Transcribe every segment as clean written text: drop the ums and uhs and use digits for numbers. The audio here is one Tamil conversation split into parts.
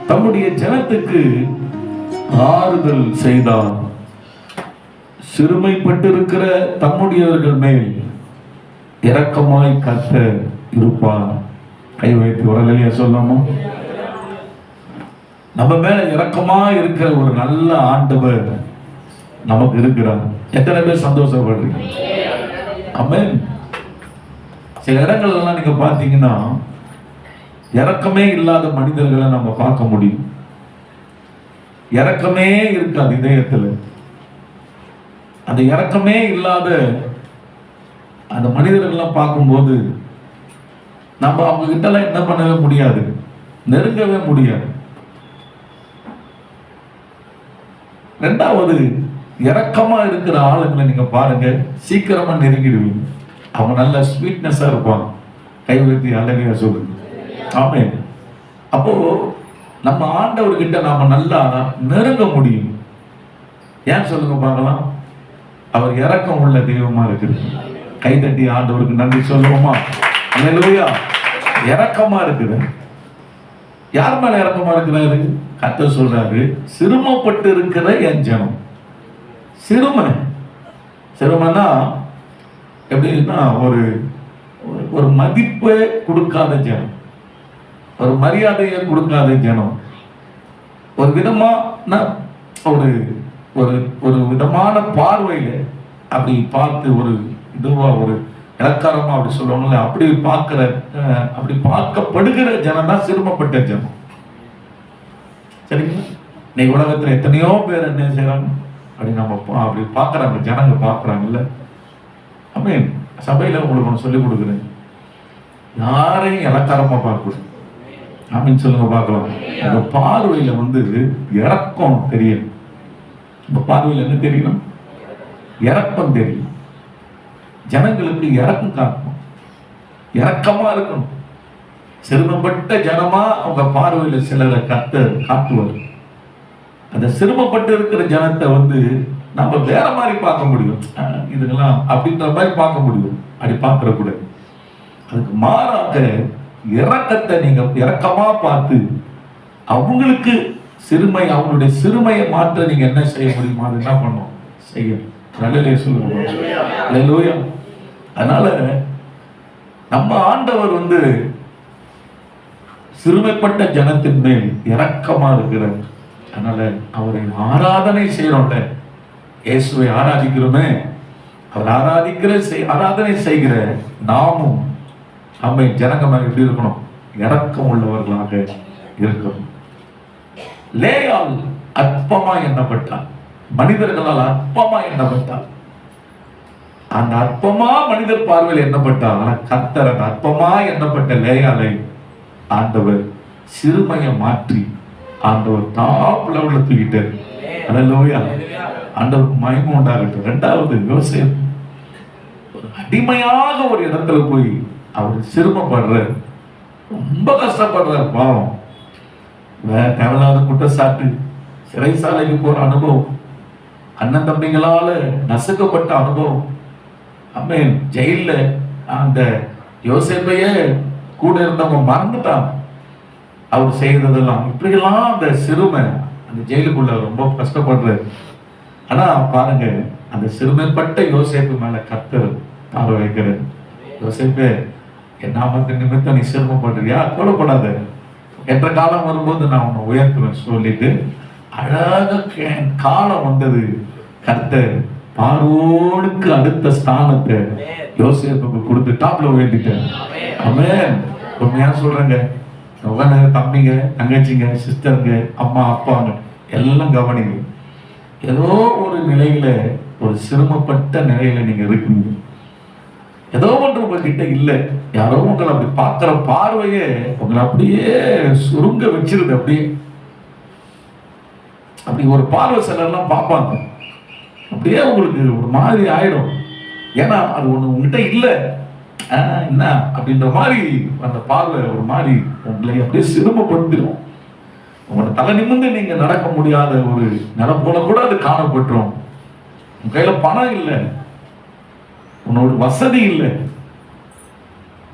தம்முடைய ஜனத்துக்கு ஆறுதல் செய்தார். சிறுமைப்பட்டிருக்கிற தம்முடையவர்கள் மேல் இரக்கமாய் கர்த்தர் இருப்பார். கை வைத்து உடலையா சொல்லணும். நம்ம மேல இரக்கமா இருக்கிற ஒரு நல்ல ஆண்டவர் நமக்கு இருக்கிறார். எத்தனை பேர் சந்தோஷப்படுறீங்க? ஆமென். சில இடங்கள்லாம் நீங்க பாத்தீங்கன்னா இரக்கமே இல்லாத மனிதர்களை நம்ம பார்க்க முடியும். இரக்கமே இருக்காது இதயத்துல. அந்த இரக்கமே இல்லாத அந்த மனிதர்கள்லாம் பார்க்கும்போது நம்ம அவங்க கிட்ட எல்லாம் என்ன பண்ணவே முடியாது, நெருங்கவே முடியாது. ரெண்டாவது, இரக்கமா இருக்கிற ஆளுங்களை நீங்க பாருங்க, சீக்கிரமா நெருங்கிடுவீங்க. அவங்க நல்ல ஸ்வீட்னஸா இருப்பாங்க. கை வைத்து அல்லேலூயா சொல்லுங்க. ஆமென். அப்போ நம்ம ஆண்டவர்கிட்ட நாம நல்லா நெருங்க முடியும். ஏன் சொல்லுங்க பார்க்கலாம்? அவர் இரக்கம் உள்ள தெய்வமா இருக்குது. கைதட்டி ஆண்டவருக்கு நன்றி சொல்லுவோமா? அல்லேலூயா. இரக்கமா இருக்குது. யார் மேல இரக்கமா இருக்கிறாரு? கர்த்தர் சொல்றாரு, சிறுமப்பட்டு இருக்கிற என் ஜனம். சிறுமைனா எப்படின்னா ஒரு மதிப்பை கொடுக்காத ஜனம், ஒரு மரியாதையை கொடுக்காத ஜனம், ஒரு விதமான ஒரு விதமான பார்வையில அப்படி பார்த்து ஒரு இதுவா ஒரு இலக்காரமா அப்படி சொல்லுவாங்கல்ல, அப்படி பார்க்கப்படுகிற ஜனம் தான் சிறுமப்பட்ட ஜனம். சரிங்களா? இன்னைக்கு உலகத்துல எத்தனையோ பேர் என்ன செய்யறாங்க அப்படி நம்ம அப்படி பார்க்கறாங்க, ஜனங்க பார்க்கறாங்கல்ல. ஆமென். சபையில உங்களுக்கு ஒன்று சொல்லிக் கொடுக்குறேன், யாரையும் இலக்காரமா பார்க்கக்கூடாது. ஆமென் சொல்லுங்க பார்க்கலாம். உங்க பார்வையில இரக்கம் தெரியும். உங்க பார்வையில என்ன தெரியணும்? இரக்கம் தெரியும். ஜனங்களுக்கு இரக்கம் காட்டணும், இரக்கமா இருக்கணும். சிறுமப்பட்ட ஜனமா அவங்க பார்வையில சிலரை காட்டுவார். அந்த சிறுமப்பட்டு இருக்கிற ஜனத்தை நம்ம வேற மாதிரி பார்க்க முடியும். இதுக்கெல்லாம் அப்படின்ற மாதிரி பார்க்க முடியும். அப்படி பார்க்கற கூட அதுக்கு மாறாக இரக்கத்தை நீங்க இரக்கமா பார்த்து அவங்களுக்கு அவங்களுடைய சிறுமையை மாற்ற நீங்க என்ன செய்ய முடியுமோ அது என்ன பண்ணும், செய்யணும். நல்ல சொல்லுங்க. அல்லேலூயா. அதனால நம்ம ஆண்டவர் சிறுமைப்பட்ட ஜனத்தின் மேல் இரக்கமா இருக்கிறார். அதனால அவரை ஆராதனை செய்யறோம்ல, இயேசுவை ஆராதிக்கிறோமே, அவர் ஆராதனை செய்கிற நாமும் நம்ம ஜனங்க மேல எப்படி இருக்கணும்? இரக்கம் உள்ளவர்களாக இருக்கணும். லேயால் அற்பமா எண்ணப்பட்டார், மனிதர்களால் அற்பமா எண்ணப்பட்டார். அந்த அற்பமா மனிதர் பார்வையில் எண்ணப்பட்டார். ஆனா கர்த்தர் அந்த அற்பமா எண்ணப்பட்ட லேயாலை ஆண்டவர் சிறுமையை மாற்றி ஆண்டவர் டாப் லெவல்ல தூக்கிட்டார். அல்லேலூயா. ஆண்டவருக்கு மகிமை உண்டாகட்டும். இரண்டாவது, யோசேப்பு ஒரு அடிமையாக ஒரு இடத்துல போய் அவர் சிறுமைப்படுறார், ரொம்ப கஷ்டப்படுறார். பாவம், தேவையில்லாத குற்றச்சாட்டு, சிறைசாலைக்கு போற அனுபவம், அண்ணன் தம்பிங்களால நசுக்கப்பட்ட அனுபவம். ஆமென். ஜெயில அந்த யோசேப்பையே கூட இருந்தவங்க மறந்துட்டாங்க அவர் செய்ததெல்லாம். இப்படியெல்லாம் அந்த சிறுமை அந்த ஜெயிலுக்குள்ள ரொம்ப கஷ்டப்படுறாரு. ஆனா பாருங்க, அந்த சிறுமைப்பட்ட யோசேப்பு மேல கர்த்தர் பார்வை வைக்கிறார். யோசேப்பே, என் நாமத்தின் நிமித்தம் நீ சிறுமைப்படுறியா? கொல்லப்படாத, என்ற காலம் வரும்போது நான் உன்னை உயர்த்துவேன் சொல்லிட்டு அழகாக காலம் வந்தது. கர்த்தர் பார்வோனுக்கு அடுத்த ஸ்தானத்தை யோசேப்புக்கு கொடுத்து டாப்ல உயர்த்திட்டார். ஆமென். உண்மையா சொல்றேங்க, தம்பிங்க, தங்கச்சிங்க, சிஸ்டருங்க, அம்மா அப்பாங்க எல்லாம் கவனிங்க. ஏதோ ஒரு நிலையில, ஒரு சிரமப்பட்ட நிலையில நீங்க இருக்கீங்க. ஏதோ ஒன்று உங்ககிட்ட இல்லை. யாரோ உங்களை அப்படி பார்க்கிற பார்வையே உங்களை அப்படியே சுருங்க வச்சிருது. அப்படி ஒரு பார்வை சிலர்லாம் பார்ப்பாங்க, அப்படியே உங்களுக்கு ஒரு மாதிரி ஆயிடும். ஏன்னா அது ஒண்ணு உங்ககிட்ட இல்லை என்ன அப்படின்ற மாதிரி அந்த பார்வை ஒரு மாதிரி உங்களை அப்படியே சிரமப்படுத்திடும். உங்களோட தலை நிமிர்ந்து நீங்க நடக்க முடியாத ஒரு நிலம் போல கூட அது காணப்பட்டுரும். உங்க கையில பணம் இல்லை, உன்னோட வசதி இல்லை,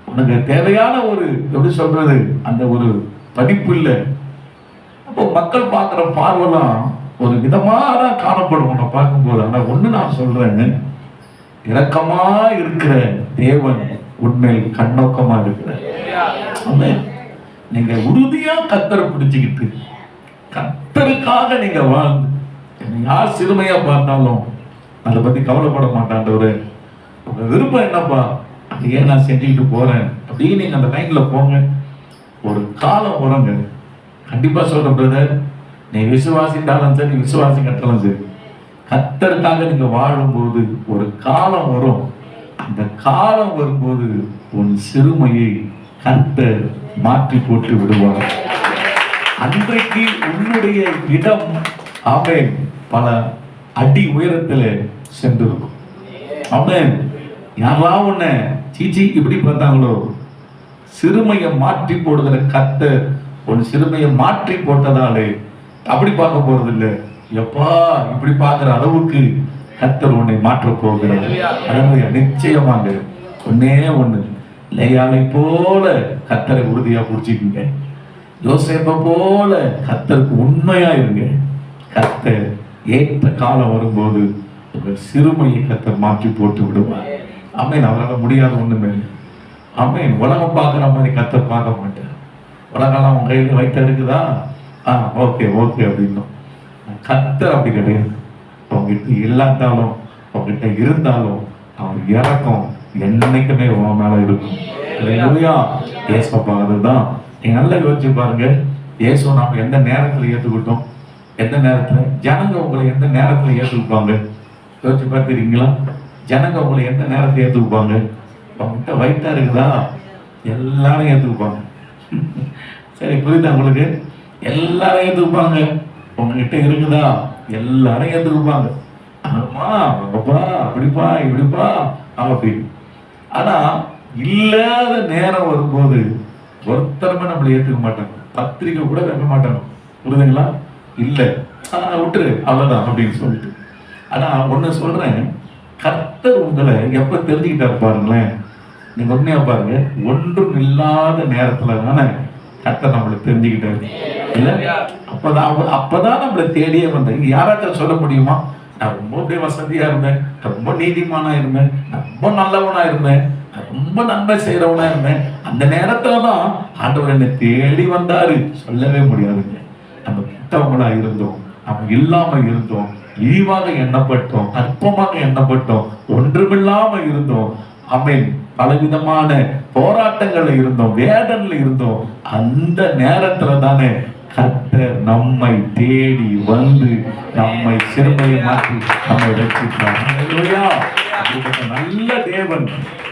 உனக்கு தேவையான ஒரு எப்படி சொல்றது அந்த ஒரு படிப்பு இல்லை. அப்போ மக்கள் பார்க்குற பார்வைலாம் ஒரு விதமாக தான் காணப்படும் உன்னை பார்க்கும்போது. ஆனால் ஒன்று நான் சொல்றேன், இரக்கமா இருக்கிற தேவன் உண்மையில் கண்ணோக்கமா இருக்கிற. நீங்க உறுதியா கர்த்தரை பிடிச்சுக்கிட்டு கர்த்தருக்காக நீங்க வாழ்ந்து, யார் சிறுமையா பார்த்தாலும் அதை பத்தி கவலைப்பட மாட்டாண்டவரு, உங்க விருப்பம் என்னப்பா, அது ஏன் நான் செஞ்சுக்கிட்டு போறேன் அப்படின்னு நீங்க அந்த லைன்ல போங்க. ஒரு காலம் வருங்க, கண்டிப்பா சொல்ற பிரதர், நீ விசுவாசித்தாலும் சரி விசுவாசி கட்டாலும் சரி, கர்த்தருக்காக நீங்க வாழும்போது ஒரு காலம் வரும். அந்த காலம் வரும்போது உன் சிறுமையை கர்த்தர் மாற்றி போட்டு விடுவார். அன்றைக்கு உன்னுடைய இடம் ஆமென் பல அடி உயரத்தில் சென்றிருக்கும். ஆமென். யாரெல்லாம் உன்னை சீச்சி இப்படி பார்த்தாங்களோ, சிறுமையை மாற்றி போடுகிற கர்த்தர் உன் சிறுமையை மாற்றி போட்டதாலே அப்படி பார்க்க போறது இல்லை. எப்பா இப்படி பார்க்கிற அளவுக்கு கர்த்தர் உன்னை மாற்ற போகிறார். அதனால நிச்சயமாக ஒன்னே ஒண்ணு, லேயாளை போல கர்த்தரை உறுதியா பிடிச்சிக்குங்க. யோசேப்பை போல கர்த்தருக்கு உண்மையா இருங்க. கர்த்தர் ஏற்ற காலம் வரும்போது உங்கள் சிறுமையை கர்த்தர் மாற்றி போட்டு விடுவார். ஆமென். அவரால் முடியாத ஒண்ணுமே. ஆமென். உலகம் பார்க்குற மாதிரி கர்த்தர் பார்க்க மாட்டார். உலகெல்லாம் உங்க கையில வைத்த இருக்குதா, ஓகே ஓகே அப்படின்னும். கர்த்தர் அப்படி கிடையாது. உங்ககிட்ட இல்லாட்டாலும் உங்ககிட்ட இருந்தாலும் அவர் இறக்கம் என்னைக்குமே உன் மேல இருக்கும். ஏசப்பா அதுதான். நீங்க நல்லா யோசிச்சு பாருங்க, ஏசோ நாம எந்த நேரத்துல ஏற்றுக்கிட்டோம், எந்த நேரத்துல ஜனங்க உங்களை எந்த நேரத்துல ஏற்றுப்பாங்க யோசிச்சு பார்த்துருக்கீங்களா? ஜனங்க உங்களை எந்த நேரத்துல ஏற்றுப்பாங்க? உங்ககிட்ட வயிற்றா இருக்குதா, எல்லாரும் ஏற்றுப்பாங்க. சரி, புரியுதா உங்களுக்கு? எல்லாரும் ஏற்றுப்பாங்க. உங்ககிட்ட இருக்குதா, எல்லாரும் ஏற்றுப்பாங்க. ஆமா அப்பா அப்படிப்பா இப்படிப்பா அப்படின்னு. ஆனா இல்லாத நேரம் வரும்போது ஒருத்தருமே நம்மளை ஏற்றுக்க மாட்டாங்க. பத்திரிக்கை கூட வைக்க மாட்டாங்க. புரியுதுங்களா? இல்லை விட்டுரு அவ்வளவுதான் அப்படின்னு சொல்லிட்டு. ஆனா ஒண்ணு சொல்றேன், கர்த்தர் உங்களை எப்ப தெரிஞ்சுக்கிட்டாரு பாருங்களேன். நீங்க உண்மையா பாருங்க, ஒன்றும் இல்லாத நேரத்துல தானே கர்த்தர் நம்மளை தெரிஞ்சுக்கிட்டாரு. இல்ல அப்பதான் நம்மளை தேடியே வந்தேன். இங்க யாராச்சும் சொல்ல முடியுமா, நான் ரொம்ப அப்படியே வசதியா இருந்தேன், ரொம்ப நீதிமானா இருந்தேன், ரொம்ப நல்லவனா இருந்தேன், ரொம்ப நன்மை செய்யறவனா இருந்தேன், அந்த நேரத்துலதான் ஆண்டவர் என்னை தேடி வந்தாரு? சொல்லவே முடியாதுங்க. நம்ம கிட்டவங்களா இருந்தோம், நம்ம இல்லாம இருந்தோம், இழிவாக எண்ணப்பட்டோம், அற்பமாக எண்ணப்பட்டோம், ஒன்றுமில்லாம இருந்தோம். ஆமென். பலவிதமான போராட்டங்கள்ல இருந்தோம், வேதனையில இருந்தோம். அந்த நேரத்துல தானே கர்த்தர் நம்மை தேடி வந்து நம்மை சிறுமையை மாற்றி நம்மை ரட்சித்தார். நல்ல தேவன்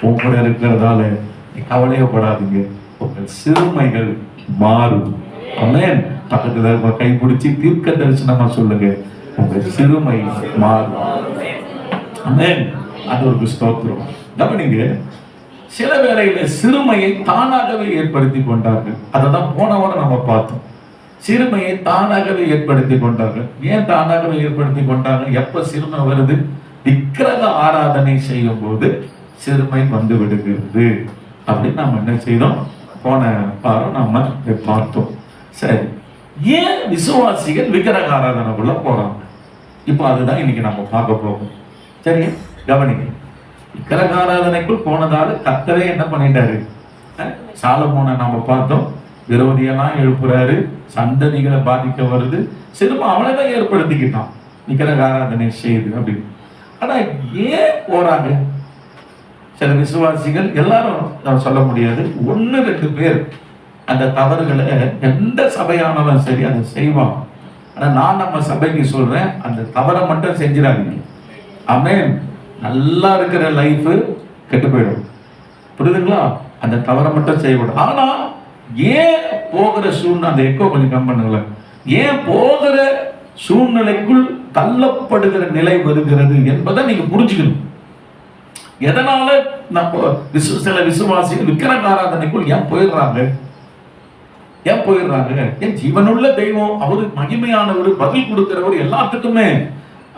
உங்களை இருக்கிறதால கவலையப்படாதீங்க, உங்கள் சிறுமைகள் மாறும். ஆமென். பக்கத்துல கைப்பிடிச்சு தீர்க்க தரிசனமா சொல்லுங்க, உங்க சிறுமை மாறும். ஆமென். அது ஒரு ஸ்தோத்திரம். கவனிங்க, சில வேளையில சிறுமையை தானாகவே ஏற்படுத்தி கொண்டார்கள். அதான் போன வாரம் நம்ம பார்த்தோம். சிறுமையை தானாகவே ஏற்படுத்தி கொண்டார்கள். ஏன் தானாகவே ஏற்படுத்தி கொண்டாங்க? எப்ப சிறுமை வருது? விக்கிரக ஆராதனை செய்யும் போது சிறுமை வந்து விடுகிறது அப்படின்னு நம்ம என்ன செய்தோம்? போன வாரம் நம்ம பார்த்தோம். சரி, ஏன் விசுவாசிகள் விக்கிரக ஆராதனைக்குள்ள போறாங்க? இப்போ அதுதான் இன்னைக்கு நம்ம பார்க்க போறோம். சரி, கவனிங்க. விக்கிரக ஆராதனைக்குள் போனதால கர்த்தரே என்ன பண்ணிட்டாரு? சாலமோனை நம்ம பார்த்தோம், விரோதியெல்லாம் எழுப்புறாரு, சந்ததிகளை பாதிக்க வருது, சிறுமை அவனைதான் ஏற்படுத்திக்கிட்டான் விக்கிரக ஆராதனை செய்து அப்படின்னு. ஆனா ஏன் போறாங்க? சில விசுவாசிகள், எல்லாரும் சொல்ல முடியாது, 1-2 பேர் அந்த தவறுகளை எந்த சபையானவன் சரி அதை செய்வான். ஆனா நான் நம்ம சபைக்கு சொல்றேன், அந்த தவறை மட்டும் செஞ்சிடாதீங்க. ஆமென். நல்லா இருக்கிற லைஃப் கெட்டு போயிடும். புரியுதுங்களா? அந்த தவறை மட்டும் செய்யக்கூடாது. ஆனா ஏன் போகிற சூழ்நிலை, அந்த எக்கோ கொஞ்சம் கம் பண்ணுங்களேன், ஏன் போகிற சூழ்நிலைக்குள் தள்ளப்படுகிற நிலை வருகிறது என்பதை நீங்க புரிஞ்சுக்கணும். எதனால நம்ம சில விசுவாசிகள் விக்கிரக ஆராதனைக்குள் ஏன் போயிடுறாங்க? ஏன் போயிடுறாங்க? ஏன் ஜீவனுள்ள தெய்வம், அவரு மகிமையானவர், பதில் கொடுக்கிறவர், எல்லாத்துக்குமே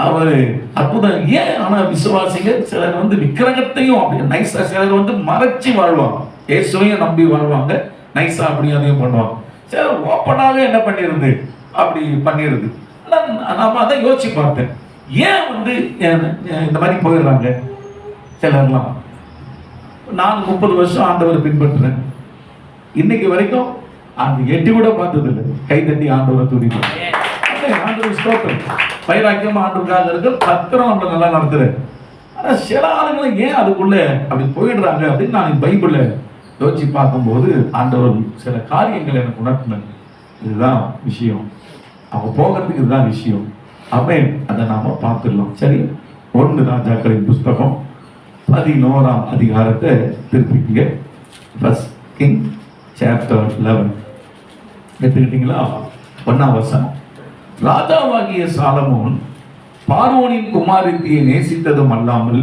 அவரு அற்புதம். ஏன் ஆனா விசுவாசிங்க சிலர் விக்கிரகத்தையும் அப்படி நைஸா, சிலர் மறைச்சு வாழ்வாங்க, இயேசுவையும் நம்பி வாழ்வாங்க, நைஸா அப்படி அதையும் பண்ணுவாங்க. சிலர் ஓப்பனாவே என்ன பண்ணிருது, அப்படி பண்ணிருது. நாம அதை யோசிச்சு பார்த்தேன், ஏன் இந்த மாதிரி போயிடுறாங்க சிலர்லாம். நான் 30 வருஷம் ஆண்டவரை பின்பற்றுறேன், இன்னைக்கு வரைக்கும் அந்த எட்டி கூட பார்த்தது இல்லை. கை தட்டி ஆண்டவரை துதிக்கிறேன். ஆண்டவர் ஸ்தோத்திரம். வைராக்கியம் ஆண்டவருக்காக இருக்கு, பத்திரம் நம்மளை நல்லா நடத்துறேன். ஆனா சில ஆளுங்களை ஏன் அதுக்குள்ள அப்படி போயிடுறாங்க அப்படின்னு நான் பைபிள யோசிச்சு பார்க்கும்போது ஆண்டவர் சில காரியங்களை எனக்கு உணர்த்தினாங்க. இதுதான் விஷயம், அவங்க போகிறதுக்கு இதுதான் விஷயம். அவன் அதை நாம பார்த்துடலாம். சரி, 1 ராஜாக்களின் புஸ்தகம் 11ஆம் அதிகாரத்தை திருப்பிங்க. ஃபர்ஸ்ட் கிங் சாப்டர் 11 எடுத்துக்கிட்டீங்களா? 1ஆம் வசனம். ராஜாவாகிய சாலமோன் பார்வோனின் குமாரத்தியை நேசித்ததும் அல்லாமல்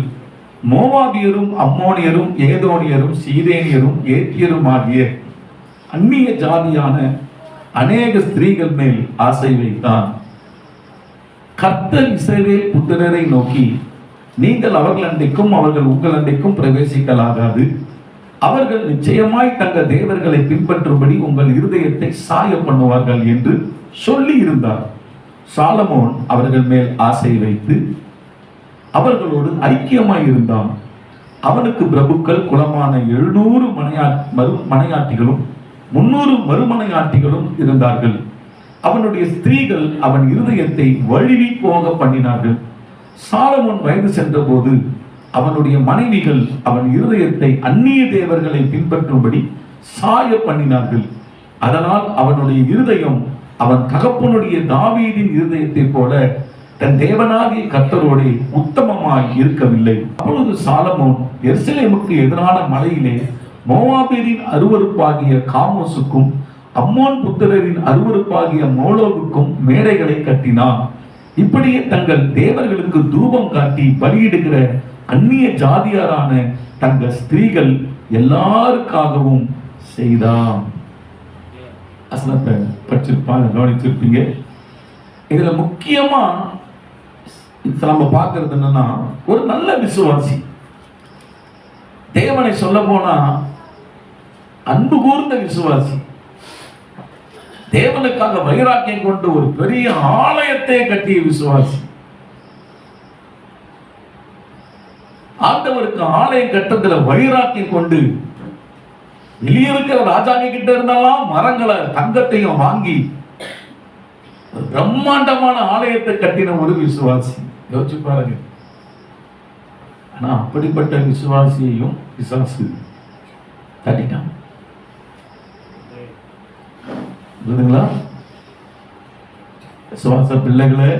மோவாபியரும் அம்மோனியரும் ஏதோனியரும் சீதேனியரும் ஏத்தியரும் ஆகிய அந்நிய ஜாதியான அநேக ஸ்திரீகள் மேல் ஆசை வைத்தான். கர்த்தர் இஸ்ரவேல் புத்திரரை நோக்கி, நீங்கள் அவர்கள் அண்டைக்கும் அவர்கள் உங்கள் அண்டைக்கும் பிரவேசிக்கலாகாது. அவர்கள் நிச்சயமாய் தங்கள் தேவர்களை பின்பற்றும்படி உங்கள் இருதயத்தை சாய பண்ணுவார்கள் என்று சொல்லி இருந்தார். சாலமோன் அவர்கள் மேல் ஆசை வைத்து அவர்களோடு ஐக்கியமாய் இருந்தான். அவனுக்கு பிரபுக்கள் குலமான 700 மனையாட்டிகளும் 300 மறுமனையாட்டிகளும் இருந்தார்கள். அவனுடைய ஸ்திரீகள் அவன் இருதயத்தை வழுவி போக பண்ணினார்கள். சாலமோன் வயது சென்ற போது அவனுடைய மனைவிகள் அவன் இருதயத்தை அந்நிய தேவர்களை பின்பற்றும்படி சாய பண்ணினார்கள். அதனால் அவனுடைய இருதயம் அவன் தகப்பனுடைய தாவீதின் இருதயத்தை போல தன் தேவனாகிய கர்த்தரோடு உத்தமமாய் இருக்கவில்லை. அப்பொழுது சாலமோன் எருசலேமுக்கு எதிரான மலையிலே மோவாபியரின் அருவருப்பாகிய காமோசுக்கும் அம்மோன் புத்திரரின் அருவருப்பாகிய மோலோவுக்கும் மேடைகளை கட்டினான். இப்படியே தங்கள் தேவர்களுக்கு தூபம் காட்டி பலியிடுகிற அந்நிய ஜாதியாரான தங்கள் ஸ்திரீகள் எல்லாருக்காகவும் செய்தான். வசனத்தை படிச்சிருப்பாங்க, கவனிச்சிருப்பீங்க. இதுல முக்கியமா நம்ம பார்க்கிறது என்னன்னா, ஒரு நல்ல விசுவாசி தேவனை சொல்ல போனா அன்பு கூர்ந்த விசுவாசி, தேவனுக்காக வைராக்கியம் கொண்டு ஒரு பெரிய ஆலயத்தை கட்டிய விசுவாசி, ஆண்டவருக்கு ஆலயம் கட்டத்துல வைராக்கியம் கொண்டு வெளியே இருக்கிற ராஜாங்க கிட்ட இருந்தாலும் மரங்களை தங்கத்தையும் வாங்கி பிரம்மாண்டமான ஆலயத்தை கட்டின ஒரு விசுவாசி. யோசிச்சு பாருங்க. ஆனா அப்படிப்பட்ட விசுவாசியையும் பிசாசு தட்டிட்டான். புரியுதுங்களா? விசுவாச பிள்ளைகளே,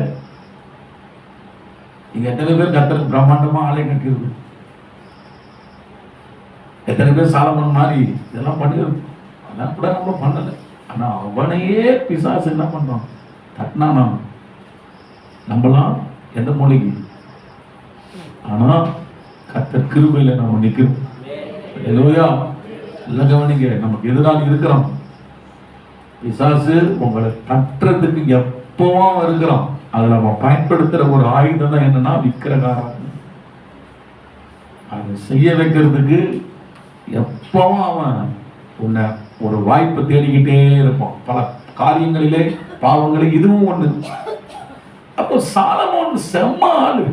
இங்க எத்தனை பேர் கர்த்தருக்கு பிரம்மாண்டமா ஆலயம் கட்டியிருக்கு? எத்தனை பேர் சாலமோன் மாதிரி இதெல்லாம் பண்ணிருக்கு? அதெல்லாம் கூட நம்ம பண்ணல. ஆனா அவனையே பிசாசு என்ன பண்றான்? தட்டினா நம்பலாம் எந்த மொழிக்கு. ஆனா கர்த்தர் கிருபையில நம்ம நிக்கிறோம். அல்லேலூயா. எல்லாம் கவனிங்க, நமக்கு எதிராக இருக்கிறோம். பிசாசு உங்களை தட்டுறதுக்கு எப்பவும் இருக்கிறோம். அதுல நம்ம பயன்படுத்துற ஒரு ஆயுதம் தான் என்னன்னா விக்கிரகாரம். அதை செய்ய வைக்கிறதுக்கு எப்பவும் அவன் உன்னை ஒரு வாய்ப்பை தேடிக்கிட்டே இருப்பான். பல காரியங்களிலே பாவங்களே இதுவும் ஒண்ணு. அப்போ சாலமோன் செம்ம ஆளு,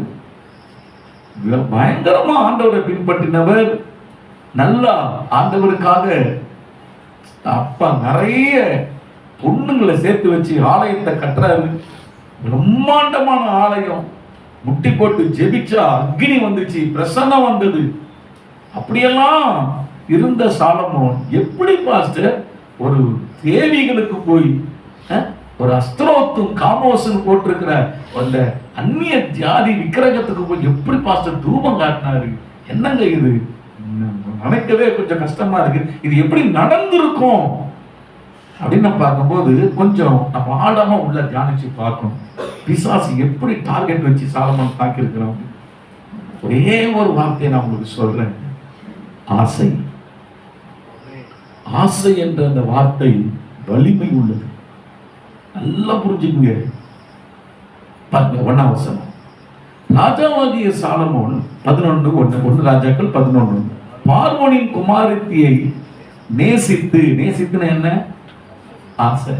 பயங்கரமா ஆண்டவரை பின்பற்றினவர், நல்லா ஆண்டவருக்காக அப்பா நிறைய பொண்ணுங்களை சேர்த்து வச்சு ஆலயத்தை கட்டுறாரு. பிரம்மாண்டமான ஆலயம், முட்டி போட்டு ஜெபிச்சா அக்னி வந்துச்சு, பிரசன்னம் வந்தது. அப்படியெல்லாம் இருந்த சாலமோன் எப்படி பாஸ்டர் ஒரு தேவிகளுக்கு போய் ஒரு அஸ்திரோத்தும் காமோசுன்னு போட்டிருக்கிற அந்த அந்நிய ஜாதி விக்கிரகத்துக்கு போய் எப்படி பாஸ்டர் தூபம் காட்டினாரு? என்னங்க இது? நினைக்கவே கொஞ்சம் கஷ்டமா இருக்கு. இது எப்படி நடந்திருக்கும் அப்படின்னு பார்க்கும்போது கொஞ்சம் நம்ம ஆழமா உள்ள தியானிச்சு பார்க்கணும். பிசாசு எப்படி டார்கெட் வச்சு சாலமோன் தாக்கி இருக்கிறோம். ஒரே ஒரு வார்த்தையை நான் உங்களுக்கு சொல்றேன், ஆசை. ஆசை என்ற அந்த வார்த்தை வலிமை உள்ளது. நல்லா புரிஞ்சுக்குங்க. 1ஆம் வசனம். ராஜாவாகிய சாலமோன் 11:1 ராஜாக்கள் 11 பார்வோனின் குமாரத்தியை நேசித்துன்னு என்ன? ஆசை.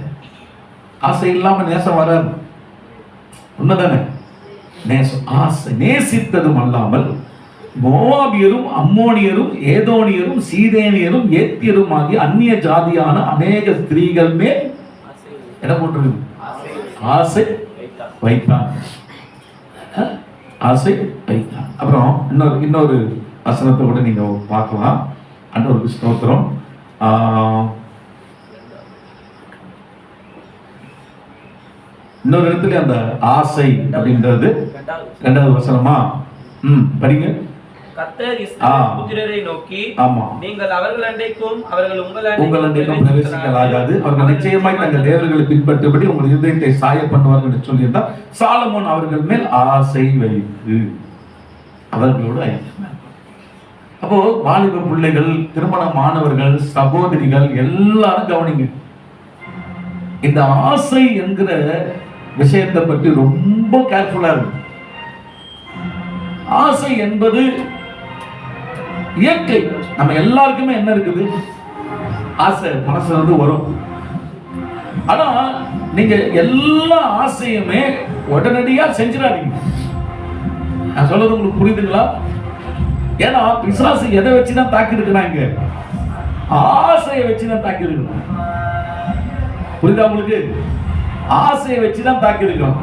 ஆசை இல்லாம நேசம் வராது. உண்மைதானே? நேசம், ஆசை. நேசித்ததும் அல்லாமல் மோவாபியரும் அம்மோனியரும் ஏதோனியரும் சீதேனியரும் ஏத்தியரும் ஆகிய அந்நிய ஜாதியான அநேக ஸ்திரீகள் மேல் என்ன போன்றது? ஆசை வைத்தான். ஆசை வைத்தான். அப்புறம் இன்னொரு வசனத்தை கூட நீங்க பார்க்கலாம். ஆண்டவருக்கு ஸ்தோத்திரம். இன்னொரு இடத்துல அந்த ஆசை அப்படின்றது 2வது வசனமா? படிங்க. கர்த்தர் இஸ்ரவேல் புத்திரரை நோக்கி, நீங்கள் அவர்கள் அண்டைக்கும் அவர்கள் உங்கள் அண்டைக்கும் பிரவேசிக்கலாகாது. அவர்கள் நிச்சயமாய் தங்கள் தேவர்களை பின்பற்றபடி உங்கள் இதயத்தை சாய பண்ணுவார்கள் என்று சொல்லியிருந்தார். சாலமோன் அவர்கள் மேல் ஆசை வைத்து அவர்களோடு ஐக்கியம். அப்போ வாலிப பிள்ளைகள், திருமணமானவர்கள், சகோதரிகள் எல்லாரும் கவனிங்க. இந்த ஆசை என்கிற விஷயத்தை பற்றி ரொம்ப கேர்ஃபுல்லா இருக்கு. ஆசை என்பது இயற்கை. நம்ம எல்லாருக்குமே என்ன இருக்குது? ஆசை மனசுல இருந்து வரும். ஆனா நீங்க எல்லா ஆசையுமே உடனடியா செஞ்சிடாதீங்க. நான் சொல்றது உங்களுக்கு புரியுதுங்களா? ஏன்னா பிசாசு எதை வச்சுதான் தாக்கி இருக்கிறாங்க? ஆசையை வச்சுதான் தாக்கி இருக்கிறோம். புரியுதா உங்களுக்கு? ஆசையை வச்சுதான் தாக்கி இருக்கிறோம்.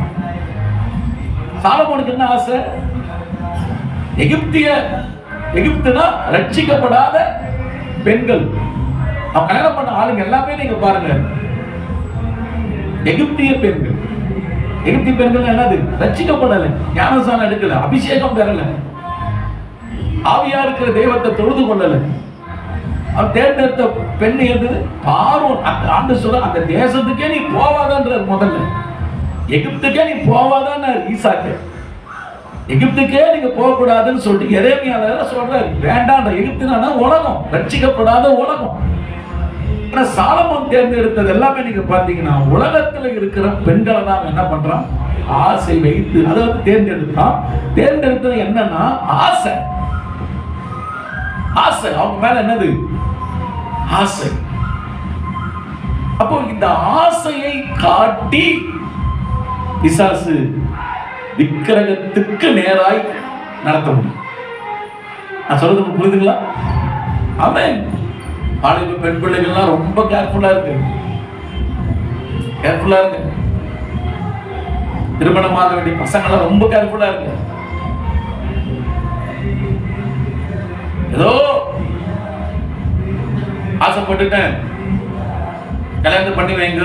சாலமோனுக்கு என்ன ஆசை? எகிப்துனா ரட்சிக்கப்படாத பெண்கள். அவன் கல்யாணம் பண்ண ஆளுங்க எல்லாமே நீங்க பாருங்க, எகிப்திய பெண்கள். எகிப்திய பெண்கள் என்னது? ரட்சிக்கப்படல, ஞானஸ்நானம் எடுக்கல, அபிஷேகம் பெறல, ஆவியா இருக்கிற தெய்வத்தை தொழுது கொள்ளல. அவன் தேர்ந்தெடுத்த பெண் இருந்தது பார்வோன். ஆண்டு சொல்ற அந்த தேசத்துக்கே நீ போவாதன்ற, முதல்ல எகிப்துக்கே நீ போவாதான் ஈசாக்கு. எகிப்துக்கே நீங்க போகக்கூடாதுன்னு சொல்லிட்டு எரேமியால சொல்றாரு. வேண்டாம், எகிப்துனா உலகம், ரட்சிக்கப்படாத உலகம். ஆனா சாலமோன் தேர்ந்தெடுத்தது எல்லாமே நீங்க பாத்தீங்கன்னா உலகத்துல இருக்கிற பெண்களை தான் என்ன பண்றான்? ஆசை வைத்து அதாவது தேர்ந்தெடுத்தான். தேர்ந்தெடுத்தது என்னன்னா ஆசை. ஆசை அவங்க மேல என்னது? ஆசை. அப்போ இந்த ஆசையை காட்டி பிசாசு விக்கிரகத்துக்கு நேராய் நடத்த முடியும். நான் சொல்றது புரியுதுங்களா? ஆமென். ஆளுங்க பெண் பிள்ளைகள்லாம் ரொம்ப கேர்ஃபுல்லா இருக்கு. திருமணமாக வேண்டிய பசங்களாம் ரொம்ப கேர்ஃபுல்லா இருக்கு. ஏதோ ஆசைப்பட்டுட்டேன், கல்யாணம் பண்ணி வைங்க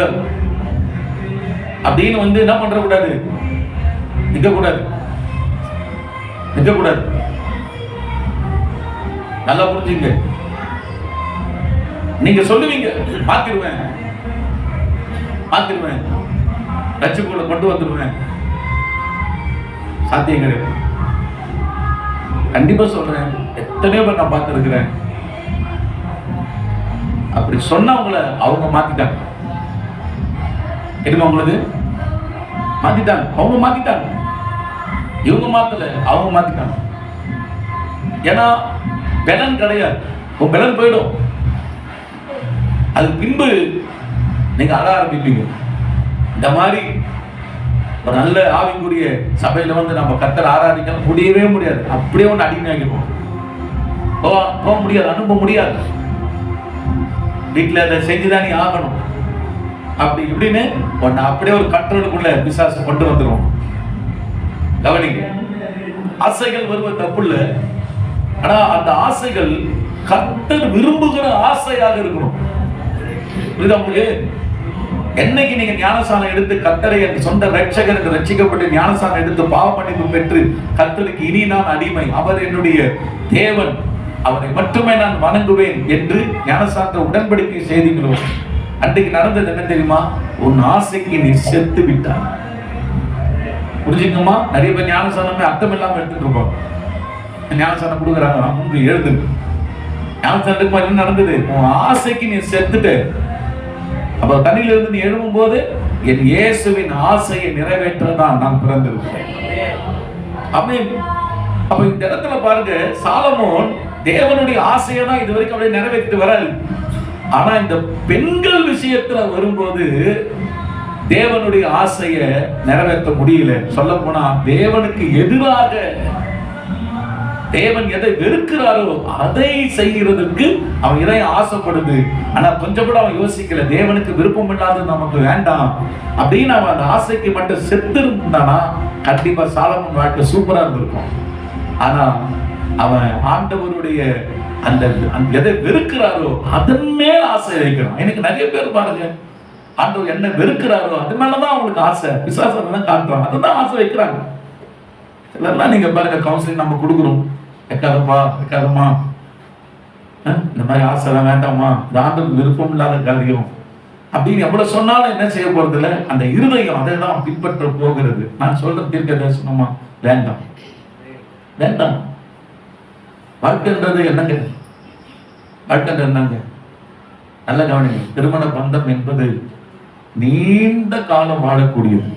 அப்படின்னு என்ன பண்ற கூடாது? நிக்க கூடாது. நல்லா புரிஞ்சுங்க. நீங்க சொல்லுவீங்க, மாத்திருவேன், ரட்சிப்புக்குள்ள கொண்டு வந்துடுவேன். சாத்தியம் கிடையாது. கண்டிப்பா சொல்றேன், எத்தனையோ பேர் நான் பார்த்திருக்கிறேன். அப்படி சொன்னவங்கள அவங்க மாத்திட்டாங்க. தெரியுமா உங்களுக்கு? மாத்திட்டாங்க. அவங்க மாத்திட்டாங்க. இவங்க மாத்தல, அவங்க மாத்திட்டாங்க. ஏன்னா பலன் கிடையாது. உங்க பலன் போயிடும். அது பின்பு நீங்க அழ ஆரம்பிப்பீங்க. இந்த மாதிரி ஒரு நல்ல ஆவிக்குரிய சபையில நம்ம கர்த்தரை ஆராதிக்க முடியவே முடியாது. அப்படியே ஒன்று அடிமையாகிப்போம். போக முடியாது, அனுப்ப முடியாது. வீட்டில் அதை செஞ்சுதான் நீ ஆகணும் அப்படி இப்படின்னு ஒன்னு அப்படியே ஒரு கண்ட்ரோலுக்குள்ள பிசாசு கொண்டு வந்துடும். கவனிங்க, ஆசைகள் வருவது தப்பு இல்லை. ஆனா அந்த ஆசைகள் கர்த்தர் விரும்புகிற ஆசையாக இருக்கணும். புரியுதா உங்களுக்கு? என்னைக்கு நீங்க ஞானசானம் எடுத்து கர்த்தரை என் சொந்த ரட்சகர் என்று ரட்சிக்கப்பட்டு ஞானசானம் எடுத்து பாவ மன்னிப்பு பெற்று கர்த்தருக்கு இனி நான் அடிமை, அவர் என்னுடைய தேவன், அவரை மட்டுமே நான் வணங்குவேன் என்று ஞானசானத்தை உடன்படிக்கை செய்தீங்களோ, அன்றைக்கு நடந்தது என்ன தெரியுமா? உன் ஆசைக்கு நீ செத்து விட்டார். புரிஞ்சுக்கமா? நிறைய பேர் ஞானசானமே அர்த்தம் இல்லாம எடுத்துட்டு இருப்போம். ஞானசானம் கொடுக்குறாங்க, முன்பு எழுது. ஞானசானத்துக்கு என்ன நடந்தது? உன் ஆசைக்கு நீ செத்துட்டு, அப்ப தண்ணியில இருந்து நீ எழுவும் போது என் இயேசுவின் ஆசையை நிறைவேற்றதான் நான் பிறந்திருக்கிறேன். ஆமென். அப்ப இந்த இடத்துல பாருங்க, சாலமோன் தேவனுடைய ஆசையை தான் இது வரைக்கும் அப்படியே நிறைவேற்றிட்டு வராரு. ஆனா இந்த பெண்கள் விஷயத்துல வரும்போது தேவனுடைய ஆசையை நிறைவேற்ற முடியல. சொல்ல போனா தேவனுக்கு எதிராக, தேவன் எதை வெறுக்கிறாரோ அதை செய்கிறதுக்கு அவன் இதை ஆசைப்படுது. ஆனா கொஞ்சம் கூட அவன் யோசிக்கல, தேவனுக்கு விருப்பம் இல்லாதது நமக்கு வேண்டாம் அப்படின்னு அவன் அந்த ஆசைக்கு மட்டும் செத்து இருந்தானா கண்டிப்பா சாலமோன் வாழ்க்கை சூப்பரா இருந்திருக்கும். ஆனா அவன் ஆண்டவருடைய அந்த எதை வெறுக்கிறாரோ அதன் மேல் ஆசை வைக்கிறான். எனக்கு நிறைய பேர் பாருங்க, ஆண்டவர் என்ன வெறுக்கிறாரோ அது மேலதான் அவங்களுக்கு ஆசை, விசுவாசம் தான் காட்டுறாங்க, அதுதான் ஆசை வைக்கிறாங்க. சிலர்லாம் நீங்க பாருங்க, கவுன்சிலிங் நம்ம கொடுக்குறோம், வைக்காதப்பா வைக்காதம்மா, இந்த மாதிரி ஆசைலாம் வேண்டாமா, இந்த ஆண்டவருக்கு விருப்பம் இல்லாத காரியம் அப்படின்னு எவ்வளவு சொன்னாலும் என்ன செய்ய போறது இல்லை. அந்த இருதயம் அதை தான் பின்பற்ற போகிறது. நான் சொல்ற தீர்க்க தரிசனமா வேண்டாம் வேண்டாம். வாழ்க்கைன்றது என்னங்க? வாழ்க்கைன்றது என்னங்க? நல்ல கவனிங்க. திருமண பந்தம் என்பது நீண்ட காலம் வாழக்கூடியது,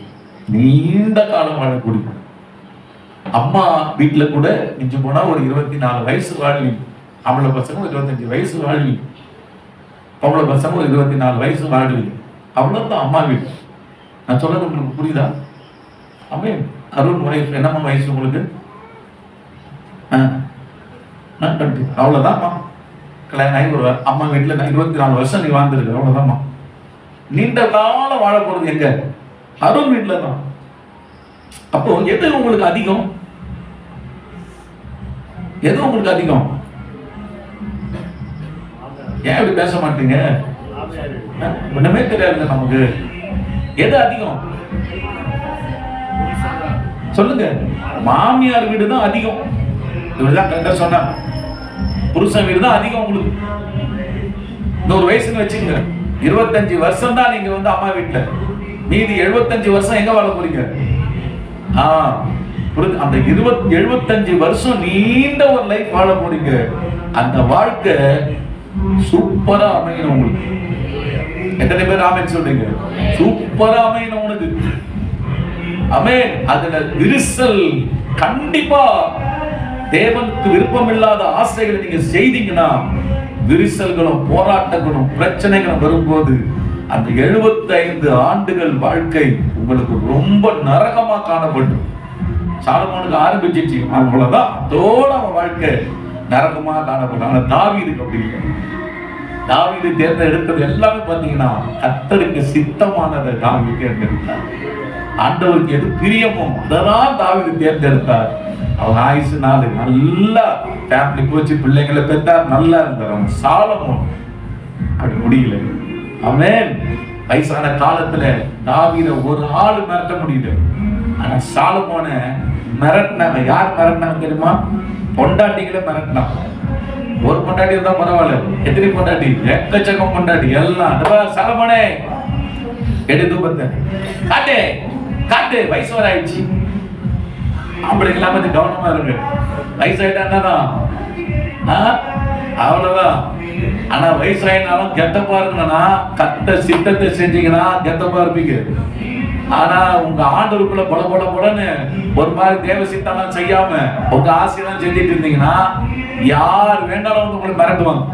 நீண்ட காலம் வாழக்கூடியது. அம்மா வீட்டுல கூட மிஞ்சி போனா ஒரு 24 வயசு வாழ்வி, ஆம்பளை பசங்க ஒரு 25 வயசு வாழ்வி, பொம்பளை பசங்க ஒரு 24 வயசு வாழ்வி, அவ்வளவுதான் அம்மா வீடு. நான் சொல்றது உங்களுக்கு புரியுதா? ஆமென். அருண் வயசு என்னம்மா வயசு உங்களுக்கு? அவ்வளவுதான்மா. கல்யாணம் ஆகி ஒரு அம்மா வீட்டுல 24 வருஷம் நீ வாழ்ந்துருக்கு, அவ்வளவுதான்மா. நீண்ட காலம் வாழ போறது எங்க? அருண் வீட்டுல தான். அப்போ எது உங்களுக்கு அதிகம்? எது உங்களுக்கு அதிகம்? ஏன் இப்படி பேச மாட்டீங்க? ஒண்ணுமே தெரியாது நமக்கு. எது அதிகம் சொல்லுங்க. மாமியார் வீடு தான் அதிகம். இவர்தான் கரெக்டா சொன்னா. புருஷன் வீடு தான் அதிகம் உங்களுக்கு. 100 வயசுன்னு வச்சுங்க, 25 வருஷம் தான் நீங்க வந்து அம்மா வீட்டுல, மீதி 75 வருஷம் எங்க வாழ போறீங்க? அந்த 75 வருஷம் நீண்ட ஒரு லைஃப் வாழ போறீங்க. அந்த வாழ்க்கை சூப்பரா அமையணும் உங்களுக்கு. எத்தனை பேர் ஆமென் சொல்றீங்க? சூப்பரா அமையணும் உங்களுக்கு. ஆமென். அதுல விரிசல் கண்டிப்பா, தேவனுக்கு விருப்பம் இல்லாத ஆசைகளை நீங்க செய்தீங்கன்னா விரிசல்களும் போராட்டங்களும் பிரச்சனைகளும் வரும்போது அந்த 75 ஆண்டுகள் வாழ்க்கை உங்களுக்கு ரொம்ப நரகமா காணப்படும். சாலமோனுக்கு ஆரம்பிச்சிச்சு, அவ்வளவுதான், அதோட அவன் வாழ்க்கை நரகமா காணப்படும். ஆனா தாவீதுக்கு அப்படி இல்லை. தாவீது தேர்ந்தெடுத்தது எல்லாமே பாத்தீங்கன்னா கர்த்தருக்கு சித்தமானதை தாவீது தேர்ந்தெடுத்தார். ஆண்டவருக்கு எது பிரியமோ அதான் தாவீது தேர்ந்தெடுத்தார். அவன் ஆயுசு 4 நல்லா ஃபேமிலி போச்சு, பிள்ளைங்களை பெற்றார், நல்லா இருந்தார். அவன் சாலமோன் அப்படி முடியல. அவன் வயசான காலத்துல தாவீதை ஒரு ஆள் மிரட்ட முடியல. ஆனா சாலமோனை மிரட்டினாங்க. யார் மிரட்டினாங்க தெரியுமா? பொண்டாட்டிகளை மிரட்டினாங்க. ஒரு பொண்டாட்டி இருந்தா பரவாயில்ல, எத்தனை பொண்டாட்டி? எக்கச்சக்கம் பொண்டாட்டி எல்லாம். சாலமோனே எடு தூபத்தை காட்டு காட்டு, வயசு வர ஆயிடுச்சு. அப்படி இல்லாம கவனமா இருக்கு. வயசாயிட்டாதான் அவ்வளவுதான். ஆனா வயசாயினாலும் கெட்டப்பா இருக்கணும்னா கட்ட சித்தத்தை செஞ்சீங்கன்னா கெட்டப்பா இருப்பீங்க. ஆனா உங்க ஆண்டவருக்குள்ள பொல பொல பொலன்னு ஒரு மாதிரி தேவ சித்தம் செய்யாம உங்க ஆசையெல்லாம் செஞ்சுட்டு இருந்தீங்கன்னா யார் வேண்டாலும் உங்களை மிரட்டுவாங்க.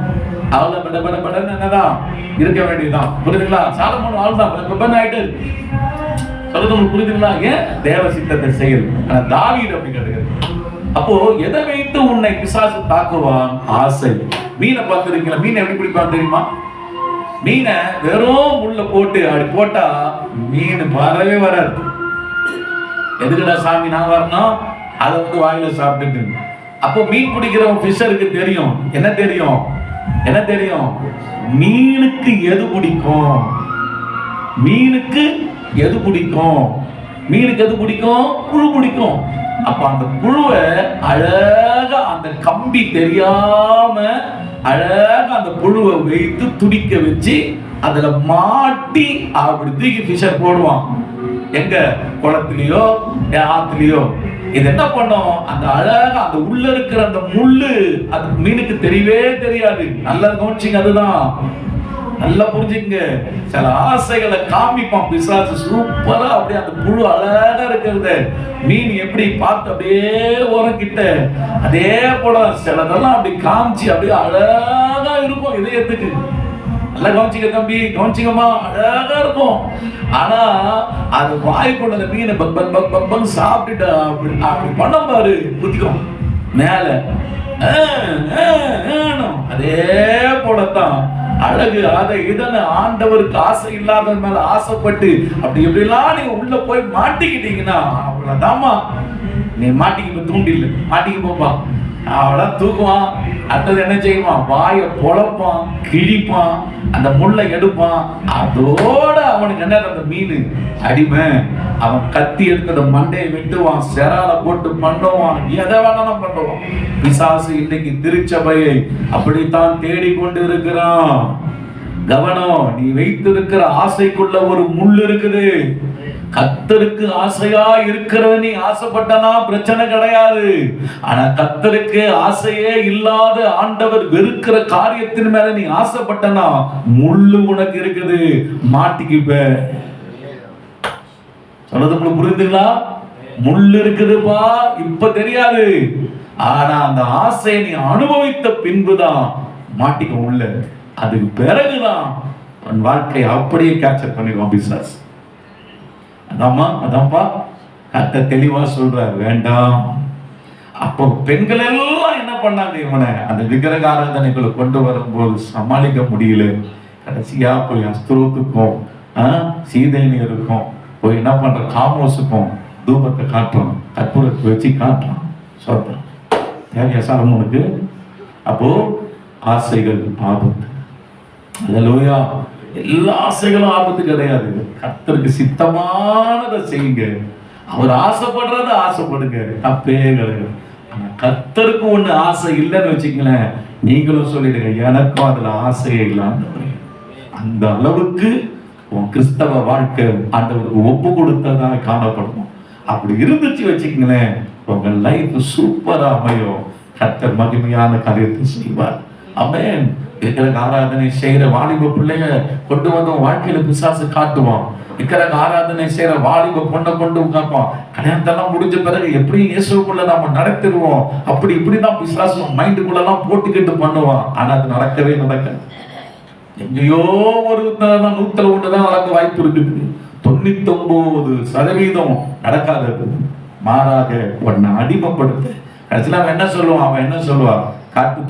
அவ்வளவு பட பட படன்னு என்னதான் இருக்க வேண்டியதுதான். புரியுதுங்களா? சாலமோன் ஆள்தான் ஆயிட்டு சொல்றது உங்களுக்கு புரியுதுங்களா? ஏன்? தேவ சித்தத்தை செய்யல். ஆனா தாவீது அப்படி கிடையாது. அப்போ எதை வைத்து உன்னை பிசாசு தாக்குவான்? ஆசை. மீனை பார்த்துருக்கீங்களா? மீன் எப்படி பிடிப்பான் தெரியுமா? மீனை வெறும் முள்ள போட்டு அப்படி போட்டா மீன் வரவே வராது. எதுக்குடா சாமி நான் வரணும்? அதை வந்து வாயில சாப்பிட்டுட்டு. அப்போ மீன் பிடிக்கிறவன் ஃபிஷருக்கு தெரியும். என்ன தெரியும்? என்ன தெரியும்? மீனுக்கு எது பிடிக்கும்? மீனுக்கு எது பிடிக்கும்? மீனுக்கு எது பிடிக்கும்? புழு பிடிக்கும். அப்ப அந்த புழுவை அழகா அந்த கம்பி தெரியாம அழகா அந்த புழுவை வைத்து துடிக்க வச்சு அதுல மாட்டி அப்படி தூக்கி ஃபிஷர் போடுவான். எங்க? குளத்திலயோ ஆத்துலயோ. இது என்ன பண்ணும்? அந்த அழகா அந்த உள்ள இருக்கிற அந்த முள்ளு அது மீனுக்கு தெரியவே தெரியாது. நல்லா கவனிச்சிங்க. அதுதான் நல்லா புரிஞ்சுங்க. சில ஆசைகளை காமிப்பான் பிசாசு சூப்பரா. அப்படியே அந்த புழு அழகா இருக்கிறது மீன் எப்படி பார்த்து அப்படியே உரங்கிட்ட அதே போல சிலதெல்லாம் அப்படி காமிச்சு அப்படியே அழகா இருக்கும் இதயத்துக்கு. நல்லா கவனிச்சிக்க தம்பி, கவனிச்சிக்கமா, அழகா இருக்கும். ஆனா அது வாய்க்குள்ள மீனை buck buck buck buck buck சாப்பிட்டுட்டு அப்படி பண்ண பாரு குதிக்கும் மேல. அதே போலத்தான் அழகு. அதை இதனை ஆண்டவருக்கு ஆசை இல்லாத மேல ஆசைப்பட்டு அப்படி எப்படிலாம் நீங்க உள்ள போய் மாட்டிக்கிட்டீங்கன்னா அவ்வளவுதாமா. நீ மாட்டிக்க தூண்டில்ல மாட்டிக்க போப்பா, அவளா தூக்குவான். அடுத்தது என்ன செய்வான்? வாயை பொழப்பான், கிழிப்பான், அந்த முள்ளை எடுப்பான். அதோட அவனுக்கு என்ன, அந்த மீன் அடிமை. அவன் கத்தி எடுக்கிற மண்டையை வெட்டுவான், செரால போட்டு பண்ணுவான், எதை வேணாலும் பண்ணுவான். பிசாசு இன்னைக்கு திருச்சபையை அப்படித்தான் தேடிக்கொண்டு இருக்கிறான். கவனம், நீ வைத்திருக்கிற ஆசைக்குள்ள ஒரு முள் இருக்குது. கர்த்தருக்கு ஆசையா இருக்கிறது நீ ஆசைப்பட்டனா பிரச்சனை கிடையாது. ஆனா கர்த்தருக்கு ஆசையே இல்லாத ஆண்டவர் வெறுக்கிற காரியத்தின் மேல நீ ஆசைப்பட்டனா முள்ளு உனக்கு இருக்குது, மாட்டிக்குப்ப. சொல்றது உங்களுக்கு புரியுதுங்களா? முள்ளு இருக்குதுப்பா, இப்ப தெரியாது. ஆனா அந்த ஆசையை நீ அனுபவித்த பின்புதான் மாட்டிக்க உள்ள. அதுக்கு பிறகுதான் உன் வாழ்க்கையை அப்படியே கேப்சர் பண்ணிடுவான் பிசாசு. அதான்ப்பா கர்த்தர் தெளிவா சொல்றார், வேண்டாம். அப்போ பெண்கள் எல்லாம் என்ன பண்ணாங்க? இவனை அந்த விக்கிரக ஆராதனைகளை கொண்டு வரும்போது சமாளிக்க முடியல. கடைசியா போய் அஸ்திரோத்துக்கும் சீதைனியருக்கும் போய் என்ன பண்ற, காமோசுக்கும் தூபத்தை காட்டுறோம், கற்பூரத்தை வச்சு காட்டுறோம், சொல்றோம். தேவையா சாலமோனுக்கு? அப்போ ஆசைகள் ஆபத்து. அல்லேலூயா. எல்லா ஆசைகளும் ஆபத்து கிடையாது. கர்த்தருக்கு சித்தமானதை செய்யுங்க. அவர் ஆசைப்படுறத ஆசைப்படுங்க, தப்பே கிடையாது. ஆனா கர்த்தருக்கு ஒண்ணு ஆசை இல்லைன்னு வச்சுங்களேன், நீங்களும் சொல்லிடுங்க, எனக்கும் அதுல ஆசையே இல்லாம. அந்த அளவுக்கு உன் கிறிஸ்தவ வாழ்க்கை ஆண்டவருக்கு ஒப்பு கொடுத்ததாக காணப்படும். அப்படி இருந்துச்சு வச்சுக்கங்களேன், உங்க லைஃப் சூப்பரா அமையும். கர்த்தர் மகிமையான காரியத்தை செய்வார். ஆமென். விக்கிரக ஆராதனை செய்யற வாலிப பிள்ளைய கொண்டு வந்து வாழ்க்கையில பிசாசு காட்டுவான். விக்கிரக ஆராதனை செய்யற வாலிப பொண்ணை கொண்டு காப்பான். கல்யாணத்தெல்லாம் முடிஞ்ச பிறகு எப்படி இயேசுக்குள்ள நாம நடத்திடுவோம், அப்படி இப்படிதான் பிசாசு மைண்டுக்குள்ள எல்லாம் போட்டுக்கிட்டு பண்ணுவான். ஆனா அது நடக்கவே நடக்காது. எங்கேயோ ஒரு 100 தான் நடக்க வாய்ப்பு இருக்குது. 99% நடக்காதது. மாறாக உன்னை அடிமைப்படுத்த கடைசியில் அவன் என்ன சொல்லுவான்? அவன் என்ன சொல்லுவான்? காட்டு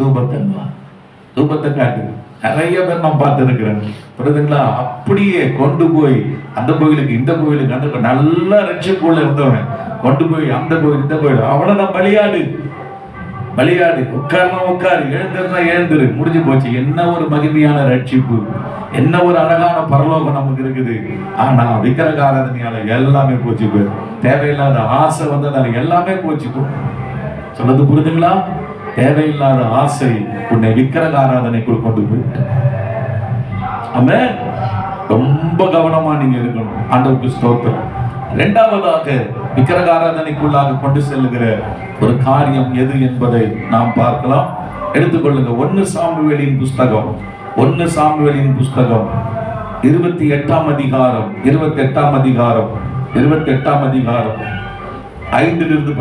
தூபத்தை காட்டு. நிறைய பேர் நான் பார்த்து இருக்கிறேன், புரியுதுங்களா? அப்படியே கொண்டு போய் அந்த கோயிலுக்கு இந்த கோயிலுக்கு அந்த நல்ல ரட்சிப்புள்ள இருந்தவன் கொண்டு போய் அந்த கோயில் இந்த கோயில், அவ்வளவுதான் பலியாடு. உட்காரு, எழுந்துரு, முடிஞ்சு போச்சு. என்ன ஒரு மகிமையான ரட்சிப்பு, என்ன ஒரு அழகான பரலோகம் நமக்கு இருக்குது. ஆனா விக்கிரக ஆராதனையால எல்லாமே போச்சு போய். தேவையில்லாத ஆசை வந்ததால எல்லாமே போச்சு போய். சொல்றது புரியுதுங்களா? தேவையில்லாத ஆசை உன்னை விக்கிரக ஆராதனைக்குள் கொண்டு போய். ஆமென். ரொம்ப கவனமா நீங்க இருக்கணும். ஆண்டவருக்கு ஸ்தோத்திரம். இரண்டாவதாக விக்கிரக ஆராதனைக்குள்ளாக கொண்டு செல்லுகிற ஒரு காரியம் எது என்பதை நாம் பார்க்கலாம். எடுத்துக்கொள்ளுங்க. 1 சாமுவேலின் புஸ்தகம் 28ஆம் அதிகாரம் 5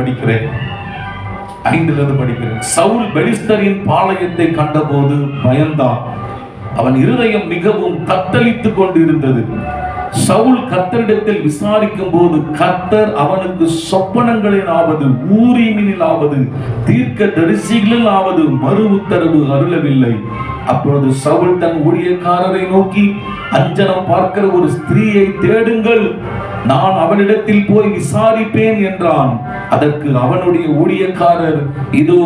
படிக்கிறேன். சவுல் பெலிஸ்தரின் பாளையத்தை கண்டபோது பயந்தான். அவன் இருதயம் மிகவும் தத்தளித்துக் கொண்டிருந்தது. சவுல் கர்த்தரிடத்தில் விசாரிக்கும் போது கர்த்தர் அவனுக்கு சொப்பனங்களிலாவது ஊரீமிலாவது தீர்க்க தரிசிகளிலாவது மறு உத்தரவு அருளவில்லை. அப்பொழுது சவுல் தன் ஊழியக்காரரை நோக்கி, அஞ்சனம் பார்க்கிற ஒரு ஸ்திரீயை தேடுங்கள், நான் அவனிடத்தில் போய் விசாரிப்பேன் என்றான். அதற்கு அவனுடைய ஊழியக்காரர், இதோ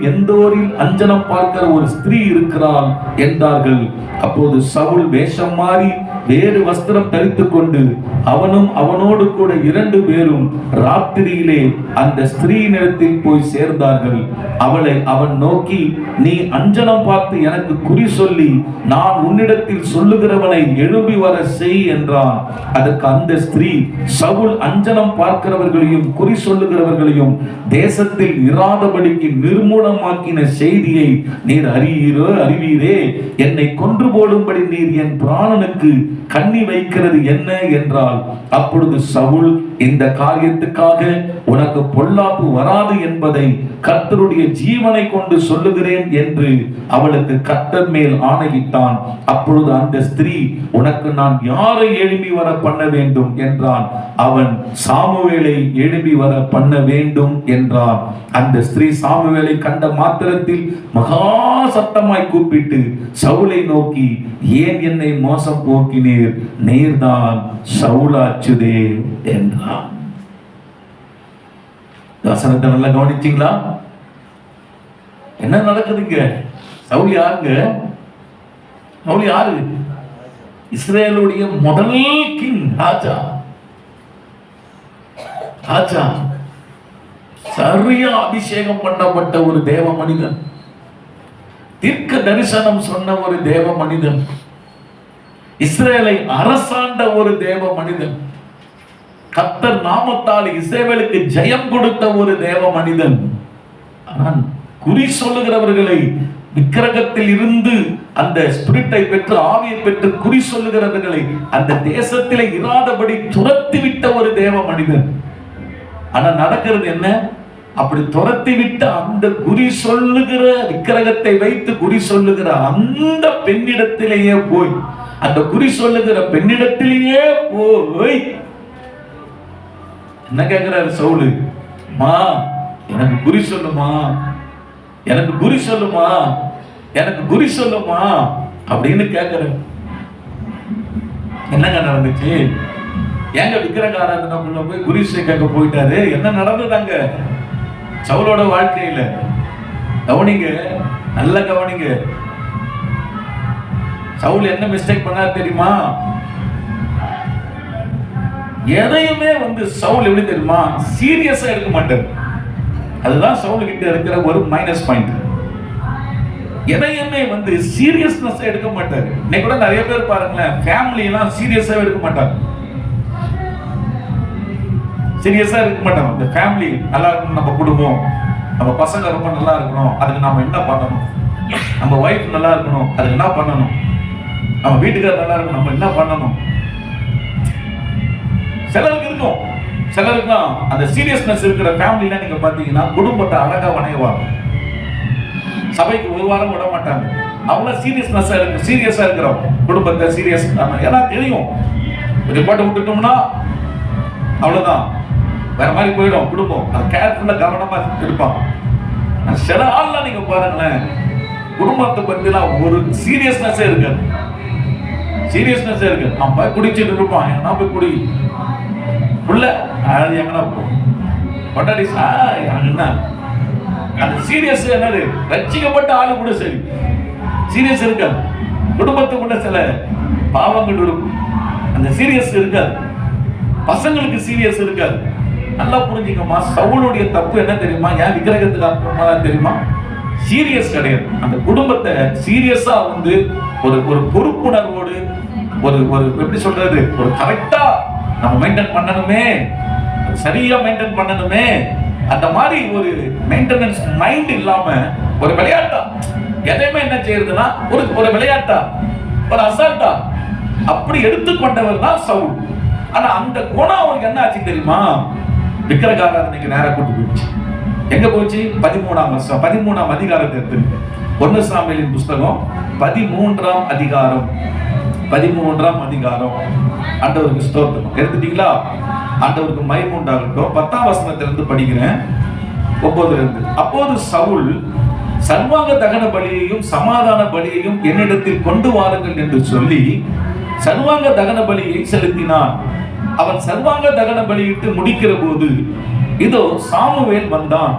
எந்தோரில் அஞ்சனம் பார்க்கிற ஒரு ஸ்திரீ இருக்கிறாள் என்றார்கள். அப்போது சவுல் வேஷம் மாறி வேறு வஸ்திரம் தரித்துக் கொண்டு அவனும் அவனோடு கூட 2 பேரும் ராத்திரியிலே அந்த ஸ்திரீயினிடத்தில் போய் சேர்ந்தார்கள். அவளை அவன் நோக்கி, நீ அஞ்சனம் பார்த்து எனக்கு குறி சொல்லி நான் உன்னிடத்தில் சொல்லுகிறவனை எழும்பி வர செய் என்றான். அதற்கு அந்த ஸ்திரீ, சவுல் அஞ்சனம் பார்க்கிறவர்களையும் குறி சொல்லுகிறவர்களையும் தேசத்தில் இராதபடிக்கு நிர்மூலமாக்கின செய்தியை நீர் அறிவீரே. என்னை கொன்று போடும்படி நீர் என் பிராணனுக்கு கண்ணி வைக்கிறது என்ன என்றால், அப்பொழுது சவுல், இந்த காரியத்துக்காக உனக்கு பொல்லாப்பு வராது என்பதை கர்த்தருடைய ஜீவனை கொண்டு சொல்லுகிறேன் என்று அவளுக்கு கர்த்தர் மேல் ஆணையிட்டான். அப்பொழுது அந்த ஸ்திரீ, உனக்கு நான் யாரை எழுப்பி வர பண்ண வேண்டும் என்றான். அவன், சாமுவேலை எழுப்பி வர பண்ண வேண்டும் என்றான். அந்த ஸ்திரீ சாமுவேலை கண்ட மாத்திரத்தில் மகா சத்தமாய் கூப்பிட்டு சவுலை நோக்கி, ஏன் என்னை மோசம் போக்கினீர்? நீர்தான் சவுலாச்சுதே என்றான். வசனத்தை நல்லா கவனிச்சீங்களா? என்ன நடக்குதுங்க? சவுல் யாருங்க? சவுல் யாரு? இஸ்ரேலுடைய முதல் கிங், ராஜா. ராஜா சரியா அபிஷேகம் பண்ணப்பட்ட ஒரு தேவ மனிதன், தீர்க்க தரிசனம் சொன்ன ஒரு தேவ மனிதன், இஸ்ரேலை அரசாண்ட ஒரு தேவ மனிதன், கர்த்தர் நாமத்தால் இஸ்ரவேலுக்கு ஜெயம் கொடுத்த ஒரு தேவ மனிதன். ஆனால் குறி சொல்லுகிறவர்களை, விக்கிரகத்தில் இருந்து அந்த ஸ்பிரிட்டை பெற்று, ஆவியை பெற்று குறி சொல்லுகிறவர்களை அந்த தேசத்திலே இராதபடி துரத்தி விட்ட ஒரு தேவ மனிதன். ஆனா நடக்கிறது என்ன? அப்படி துரத்தி விட்ட அந்த குறி சொல்லுகிற, விக்கிரகத்தை வைத்து குறி சொல்லுகிற அந்த பெண்ணிடத்திலேயே போய், அந்த குறி சொல்லுகிற பெண்ணிடத்திலேயே போய் என்ன கேட்கிறாரு சவுலு? மா, எனக்கு குறி சொல்லுமா, எனக்கு குறி சொல்லுமா, எனக்கு குறி சொல்லுமா அப்படின்னு கேட்கிற. என்னங்க நடந்துச்சு? ஏங்க விக்கிரக ஆராதனைக்குள்ள போய் குறி கேட்க போயிட்டாரு? என்ன நடந்ததாங்க சவுலோட வாழ்க்கையில? கவனிங்க, நல்ல கவனிங்க. சவுல் என்ன மிஸ்டேக் பண்ணார் தெரியுமா? எதையுமே சவுல் எப்படி தெரியுமா, சீரியஸா எடுக்க மாட்டார். அதுதான் சவுல் கிட்ட இருக்கிற ஒரு மைனஸ் பாயிண்ட். எதையுமே சீரியஸ்னஸ் எடுக்க மாட்டாரு. இன்னைக்கு கூட நிறைய பேர் பாருங்களேன், ஃபேமிலி எல்லாம் சீரியஸா எடுக்க மாட்டாங்க. சீரியஸா இருக்க மாட்டாங்க. இந்த ஃபேமிலி நல்லா இருக்கணும், நம்ம குடும்பம், நம்ம பசங்க ரொம்ப நல்லா இருக்கணும், அதுக்கு நாம என்ன பண்ணணும், நம்ம வைஃப் நல்லா இருக்கணும், அதுக்கு என்ன பண்ணணும், நம்ம வீட்டுக்காரர் நல்லா இருக்கணும், நம்ம என்ன பண்ணணும். சிலருக்கு இருக்கும், சிலருக்கு அந்த சீரியஸ்னஸ் இருக்கிற ஃபேமிலில நீங்க பாத்தீங்கன்னா குடும்பத்தை அழகா வணைவாங்க. சபைக்கு ஒரு வாரம் விட மாட்டாங்க. அவங்க சீரியஸா இருக்கிறோம், குடும்பத்தை சீரியஸ். ஏன்னா தெரியும், ஒரு பாட்டு விட்டுட்டோம்னா அவ்வளவுதான், வேற மாதிரி போயிடும் குடும்பம். அது கேர்ஃபுல்லா கவனமா இருப்பாங்க. சில ஆள்லாம் நீங்க பாருங்களேன், குடும்பத்தை பத்திலாம் ஒரு சீரியஸ்னஸே இருக்காது. சீரியஸ்னஸே இருக்கு. நம்ம குடிச்சிட்டு இருப்பான், எங்கன்னா போய் குடி உள்ள எங்கன்னா கொண்டாடி என்ன அந்த சீரியஸ் என்னது? ரட்சிக்கப்பட்ட ஆளு கூட சரி சீரியஸ் இருக்காது. குடும்பத்துக்குள்ள சில பாவங்கள் இருக்கும், அந்த சீரியஸ் இருக்காது. பசங்களுக்கு சீரியஸ் இருக்காது. நல்லா புரிஞ்சுக்கமா, சவுளுடைய தப்பு என்ன தெரியுமா? ஏன் விக்கிரகத்துக்கு அப்புறமா தெரியுமா? சீரியஸ் கிடையாது. அந்த குடும்பத்தை சீரியஸா ஒரு ஒரு பொறுப்புணர்வோடு, ஒரு ஒரு எப்படி சொல்றது, ஒரு கரெக்டா நம்ம மெயின்டைன் பண்ணணுமே, சரியா மெயின்டைன் பண்ணணுமே, அந்த மாதிரி ஒரு மெயின்டெனன்ஸ் மைண்ட் இல்லாம ஒரு விளையாட்டா எதையுமே என்ன செய்யறதுன்னா ஒரு விளையாட்டா, ஒரு அசால்ட்டா அப்படி எடுத்துக்கொண்டவர் தான் சவுல். ஆனா அந்த குணம் அவருக்கு என்ன ஆச்சு தெரியுமா? விக்கிரக ஆராதனைக்கு நேரா கூட்டு போயிடுச்சு. எங்க போச்சு? 13ஆம் அதிகாரத்தை எடுத்து 1 சாமுவேலின் புஸ்தகம் 13ஆம் அதிகாரம். ஆண்டவருக்கு ஸ்தோத்திரம். எடுத்துட்டீங்களா? ஆண்டவருக்கு மகிமை உண்டாகட்டும். 10ஆம் வசனத்திலிருந்து படிக்கிறேன், 9. அப்போது சவுல், சர்வாங்க தகன பலியையும் சமாதான பலியையும் என்னிடத்தில் கொண்டு வாருங்கள் என்று சொல்லி சர்வாங்க தகன பலியை செலுத்தினான். அவன் சர்வாங்க தகன பலியிட்டு முடிக்கிற போது இதோ சாமுவேல் வந்தான்.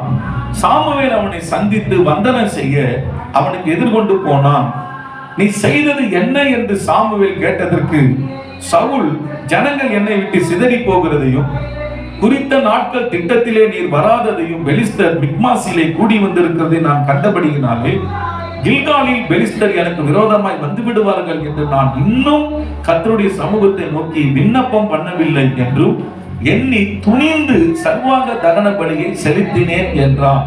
சாமுவேல் அவனை சந்தித்து வந்தனம் செய்ய அவனுக்கு எதிர்கொண்டு போனான். நீ செய்தது என்ன என்று சாமுவேல் கேட்டதற்கு, சவுல் ஜனங்கள் என்னை விட்டு சிதறி போகிறதையும் குறித்த நாட்கள் திட்டத்திலே நீர் வராததையும் பெலிஸ்தர் மிக்மாசிலே கூடி வந்திருக்கிறதை நான் கண்டபடியினாலே கில்காலில் பெலிஸ்தர் எனக்கு விரோதமாய் வந்து விடுவார்கள் என்று நான் இன்னும் கர்த்தருடைய சமூகத்தை நோக்கி விண்ணப்பம் பண்ணவில்லை என்றும் எண்ணி துணிந்து சர்வாங்க தகன பலியை செலுத்தினேன் என்றான்.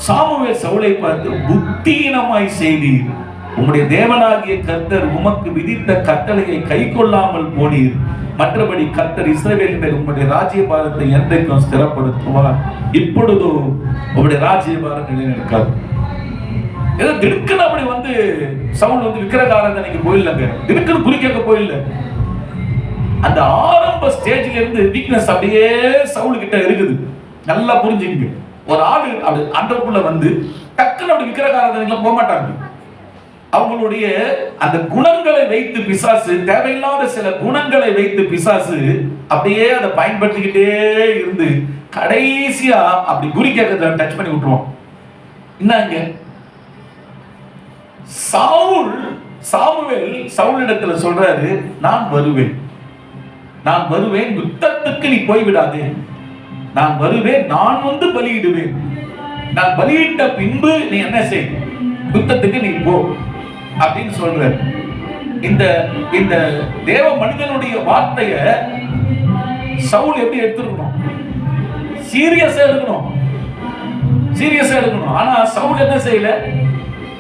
சாமுவேல் சவுலை பார்த்து, புத்தீனமாய் செய்தீர், உம்முடைய தேவனாகிய கர்த்தர் உமக்கு விதித்த கட்டளையை கை கொள்ளாமல் போனீர். மற்றபடி கர்த்தர் இஸ்ரவேலின் மேல் உம்முடைய ராஜ்யபாரத்தை என்றைக்கும் ஸ்திரப்படுத்துவார். இப்பொழுதோ உம்முடைய ராஜ்யபாரம் நிலைநிற்காது. ஏதோ திடுக்குன்னு அப்படி வந்து சவுல் வந்து விக்கிரகாராதனைக்கு போயிடலங்க, திடுக்குன்னு குறி கேட்க போயிடல. அந்த ஆரம்ப ஸ்டேஜ்ல இருந்து வீக்னஸ் அப்படியே சவுல் கிட்ட இருக்குது. நல்லா புரிஞ்சுங்க. ஒரு ஆளு அப்படி ஆண்டவருக்குள்ள வந்து டக்குன்னு அப்படி விக்கிரகாராதனைக்குள்ள போக மாட்டாங்க. அவங்களுடைய அந்த குணங்களை வைத்து பிசாசு, தேவையில்லாத சில குணங்களை வைத்து பிசாசு அப்படியே அதை பயன்படுத்திக்கிட்டே இருந்து கடைசியா அப்படி குறி கேட்கறத டச் பண்ணி விட்டுருவோம். என்னங்க, சாமுவேல் சவுலிடத்துல சொல்றாரு, நான் வருவேன், நான் வருவேன், யுத்தத்துக்கு நீ போய்விடாதே, நான் வருவேன், நான் வந்து பலியிடுவேன், நான் பலியிட்ட பின்பு நீ என்ன செய், யுத்தத்துக்கு நீ போ அப்படின்னு சொல்ற. இந்த இந்த தேவ மனிதனுடைய வார்த்தைய சவுல் எப்படி எடுத்துக்கணும்? சீரியஸா எடுக்கணும், சீரியஸா எடுக்கணும். ஆனா சவுல் என்ன செய்யல?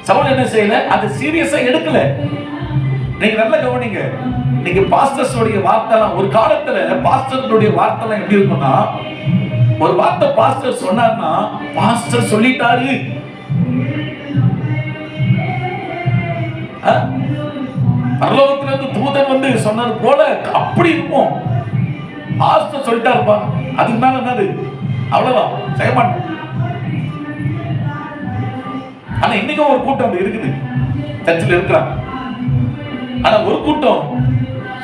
சவுல் என்ன செய்யல? அது சீரியஸா எடுக்கல. நீங்க நல்லா கவனிங்க. நீங்க பாஸ்டர்ஸோடைய வார்த்தை, ஒரு காலத்துல பாஸ்டர்களுடைய வார்த்தை எப்படி இருக்கும்னா, ஒரு வார்த்தை பாஸ்டர் சொன்னார்னா, பாஸ்டர் சொல்லிட்டாரு, பரலோகத்திலிருந்து தூதன் வந்து சொன்னது போல அப்படி இருக்கும். பாஸ்டர் சொல்லிட்டாருப்பா, அதுக்கு மேல என்னது, அவ்வளவுதான், செய்ய மாட்டேன். ஆனா இன்னைக்கும் ஒரு கூட்டம் இருக்குது, சர்ச்சில் இருக்கிறாங்க. ஆனா ஒரு கூட்டம்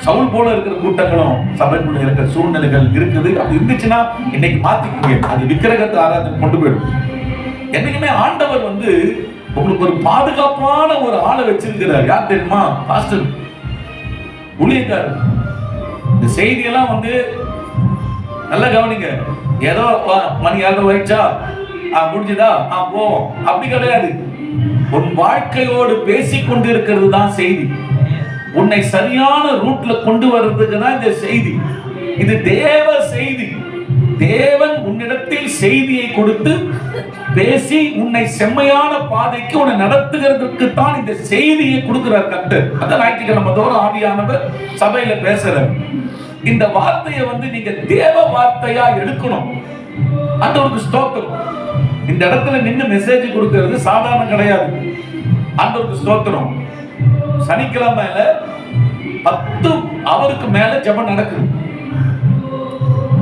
சவுல் போல இருக்கிற கூட்டங்களும் சபைக்குள்ள இருக்கிற சூழ்நிலைகள் இருக்குது. அப்படி இருந்துச்சுன்னா இன்னைக்கு மாத்திக்குங்க. அது விக்கிரகத்தை ஆராதனை கொண்டு போயிடும். என்னைக்குமே ஆண்டவர் வந்து உங்களுக்கு ஒரு பாதுகாப்பான ஒரு ஆளை வச்சிருக்கிறார். யார் தெரியுமா? பாஸ்டர், ஊழியக்காரர். இந்த செய்தியெல்லாம் வந்து நல்லா கவனிங்க. ஏதோ மணி 7:30 ஆயிடுச்சா, முடிஞ்சுதா, போவோம், அப்படி கிடையாது. உன் வாழ்க்கையோடு பேசிக் கொண்டிருக்கிறது தான் செய்தி. உன்னை சரியான ரூட்ல கொண்டு வர்றதுக்கு தான் இந்த செய்தி. இது தேவ செய்தி. தேவன் உன்னிடத்தில் செய்தியை கொடுத்து பேசி உன்னை செம்மையான பாதைக்கு உன்னை நடத்துகிறதுக்கு தான் இந்த செய்தியை கொடுக்கிறார் கர்த்தர். அதான் ஞாயிற்றுக்கிழமை தோறும் ஆவியானவர் சபையில பேசுறார். இந்த வார்த்தையை வந்து நீங்க தேவ வார்த்தையா எடுக்கணும். ஆண்டவருக்கு ஸ்தோத்திரம். இந்த இடத்துல நின்று மெசேஜ் கொடுக்கிறது சாதாரண கிடையாது. ஆண்டவருக்கு ஸ்தோத்திரம். சனிக்கிழமையில 10 அவருக்கு மேல ஜெபம் நடக்குது.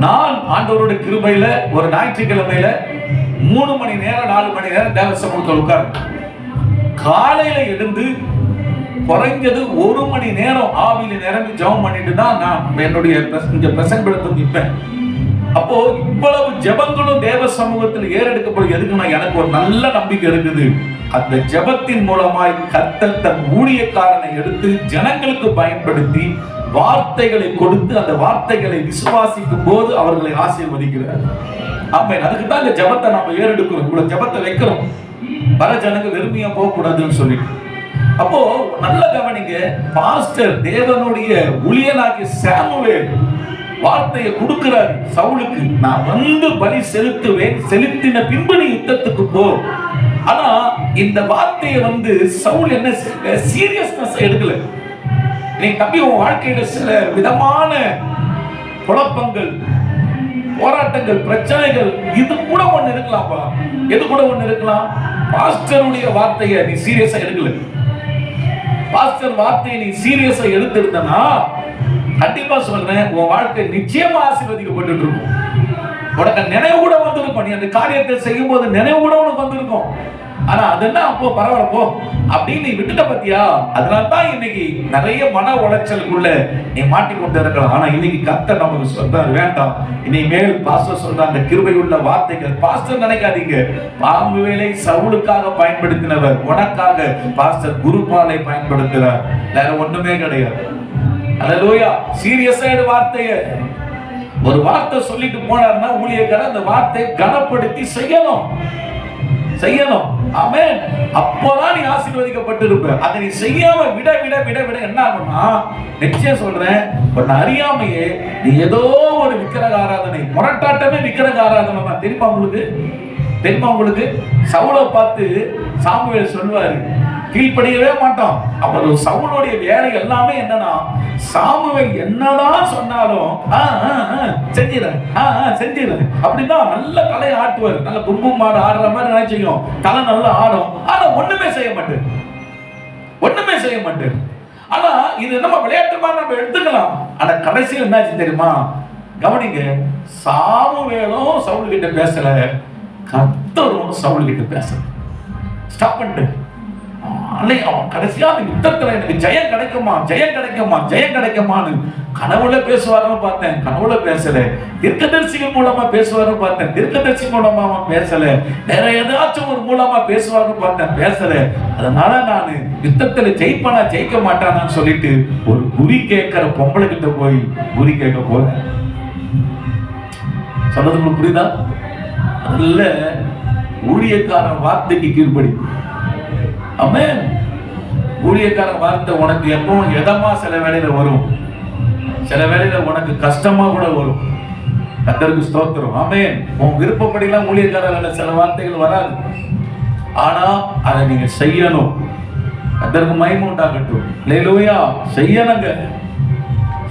நான் ஆண்டவருடைய கிருபையில ஒரு ஞாயிற்றுக்கிழமையில 3 மணி நேரம் 4 மணி நேரம் தேவ சமூகத்தில் உட்கார்ந்து காலையில எழுந்து குறைஞ்சது 1 மணி நேரம் ஆவியில நிரம்பி ஜெபம் பண்ணிட்டு தான் நான் என்னுடைய பிரசங்கப்படுத்த நிற்பேன். அப்போ இவ்வளவு ஜெபங்களும் தேவ சமூகத்தில் ஏறெடுக்கப்படும். எதுக்குன்னா, எனக்கு ஒரு நல்ல நம்பிக்கை இருக்குது. அந்த ஜெபத்தின் மூலமாய் கர்த்தர் தன் ஊழியக்காரனை எடுத்து ஜனங்களுக்கு பயன்படுத்தி வார்த்தைகளை கொடுத்து அந்த வார்த்தைகளை விசுவாசிக்கும் போது அவர்களை ஆசீர்வதிக்கிறார். ஆமென். அதுக்கு தான் இந்த ஜெபத்தை நாம ஏறெடுக்கிறோம், இவ்வளவு ஜெபத்தை வைக்கிறோம். வர ஜனங்க வெறுமையா போக கூடாதுன்னு சொல்லிட்டு. அப்போ நல்ல கவனிங்க. பாஸ்டர் தேவனுடைய ஊழியனாகிய சாமுவேல் வார்த்தையை கொடுக்கிறார் சவுலுக்கு. நான் வந்து பலி செலுத்துவேன், செலுத்தின பின்பு நீ யுத்தத்துக்கு போ. ஆனா இந்த வார்த்தையை வந்து சவுல் என்ன சீரியஸ்னஸ் எடுக்கல. நீ தம்பி, உன் வாழ்க்கையில சில விதமான குழப்பங்கள், போராட்டங்கள், பிரச்சனைகள், இது கூட ஒண்ணு இருக்கலாம்ப்பா. எது கூட ஒண்ணு இருக்கலாம்? பாஸ்டருடைய வார்த்தையை நீ சீரியஸா எடுக்கல. பாஸ்டர் வார்த்தையை நீ சீரியஸா எடுத்திருந்தனா கண்டிப்பா சொல்றேன், உன் வாழ்க்கை நிச்சயமா ஆசீர்வதிக்கப்பட்டு இருக்கும். உனக்கு நினைவு கூட வந்திருக்கும். நீ அந்த காரியத்தை செய்யும் போது நினைவு கூட உனக்கு வந்திருக்கும். ஆனா அதென்ன அப்போ பரவாயில்ல போ அப்படின்னு நீ விட்டுட்ட பத்தியா. அதனால்தான் இன்னைக்கு நிறைய மன உளைச்சலுக்குள்ள நீ மாட்டிக்கொண்டு இருக்கலாம். ஆனா இன்னைக்கு கர்த்தர் நமக்கு சொல்றாரு, வேண்டாம், இனிமேல் பாஸ்டர் சொல்ற அந்த கிருபை உள்ள வார்த்தைகள். பாஸ்டர் நினைக்காதீங்க, பாம்பு வேலை சவுலுக்காக பயன்படுத்தினவர் உனக்காக பாஸ்டர் குருபாலை பயன்படுத்துறார். வேற ஒண்ணுமே கிடையாது. அல்லேலூயா. சீரியஸா இந்த வார்த்தையை ஒரு வார்த்தை சொல்லிட்டு போனார்னா ஊழியக்காரர் அந்த வார்த்தையை கனப்படுத்தி செய்யணும். செய்யணும். ஆமென். அப்போதான் நீ ஆசீர்வதிக்கப்பட்டிருப்ப. அதை நீ செய்யாம விட விட விட விட என்ன ஆகும்னா, நிச்சயம் சொல்றேன், உன்னை அறியாமையே நீ ஏதோ ஒரு விக்கிரக ஆராதனை, முரட்டாட்டமே விக்கிரக ஆராதனை தான். தெரியுமா உங்களுக்கு? தெரியுமா உங்களுக்கு? சவுலை பார்த்து சாமுவேல் சொல்வாரு, கீழ்ப்படியவே மாட்டான். அவர் சவுலுடைய வேலை எல்லாமே என்னன்னா, சாமுவேல் என்னதான் சொன்னாலும் செஞ்சிடறேன் செஞ்சிடறேன் அப்படிதான் நல்ல தலையை ஆட்டுவார். நல்ல கும்பம் மாடு ஆடுற மாதிரி நினைச்சிக்கும், தலை நல்லா ஆடும். ஆனா ஒண்ணுமே செய்ய மாட்டேன், ஒண்ணுமே செய்ய மாட்டேன். ஆனா இது நம்ம விளையாட்டுமா நம்ம எடுத்துக்கலாம். ஆனா கடைசியில் என்னாச்சு தெரியுமா? கவனிங்க, சாமுவேலும் சவுல் கிட்ட பேசல, கர்த்தரும் சவுல் கிட்ட பேசல. ஸ்டாப் பண்ணிட்டு அவன் கடைசியா அந்த யுத்தத்துல எனக்கு ஜெயம் கிடைக்குமா, ஜெயம் கிடைக்குமா, ஜெயம் கிடைக்குமான்னு கனவுல பேசுவாருன்னு பார்த்தேன், கனவுல பேசல. தீர்க்கதரிசிகள் மூலமா பேசுவாருன்னு பார்த்தேன், தீர்க்கதரிசி மூலமா பேசல. வேற ஏதாச்சும் ஒரு மூலமா பேசுவாருன்னு பார்த்தேன், பேசல. அதனால நான் யுத்தத்துல ஜெயிப்பானா ஜெயிக்க மாட்டானான்னு சொல்லிட்டு ஒரு குறி கேட்கிற பொம்பளை கிட்ட போய் குறி கேட்க போறேன். சொல்றது உங்களுக்கு புரியுதா? அதுல ஊழியக்காரன் வார்த்தைக்கு கீழ்ப்படி. ஆமென். ஊழியக்காரன் வார்த்தை உனக்கு எப்பவும் எதமா சில வேளையில வரும், சில வேளையில உனக்கு கஷ்டமா கூட வரும். கர்த்தருக்கு ஸ்தோத்திரம். ஆமென். உன் விருப்பப்படிலாம் ஊழியக்காரர்கள் சில வார்த்தைகள் வராது, ஆனா அதை நீங்க செய்யணும். கர்த்தருக்கு மகிமை உண்டாகட்டும். அல்லேலூயா. செய்யணுங்க,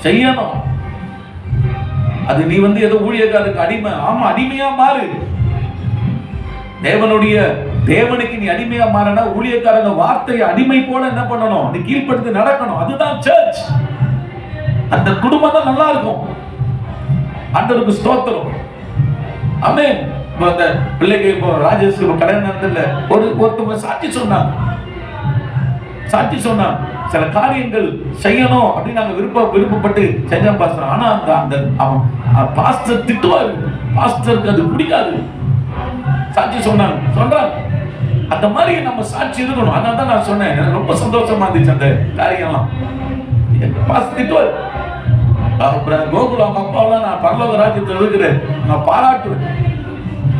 செய்யணும். அது நீ ஏதோ ஊழியக்காரருக்கு அடிமை, ஆமா அடிமையா மாறு. தேவனுக்கு நீ அடிமையா மாறனா, ஊழியக்காரங்க வார்த்தையை அடிமை போல என்ன பண்ணணும், நீ கீழ்ப்படுத்தி நடக்கணும். அதுதான் சர்ச். அந்த குடும்பம் தான் நல்லா இருக்கும். ஆண்டவருக்கு ஸ்தோத்திரம். ஆமென். அந்த பிள்ளைக்கு இப்போ ராஜேஷ்க்கு கல்யாணம் நடந்ததுல ஒருத்தவங்க சாட்சி சொன்னாங்க, சில காரியங்கள் செய்யணும் அப்படின்னு நாங்க விருப்பப்பட்டு செஞ்சோம் பாஸ்டர். ஆனா அந்த பாஸ்டர் திட்டுவாரு, பாஸ்டருக்கு அது பிடிக்காது. சாட்சி சொல்றாங்க. அந்த மாதிரி நம்ம சாட்சி இருக்கணும். அதனால தான் நான் சொன்னேன், எனக்கு ரொம்ப சந்தோஷமா இருந்துச்சு அந்த காரியம்லாம். பாஸ்டர் திட்டுவாரு. கோகுல் அவங்க அப்பாவெல்லாம் நான் பரலோக ராஜ்யத்தில் இருக்கிறேன், நான் பாராட்டுவேன்.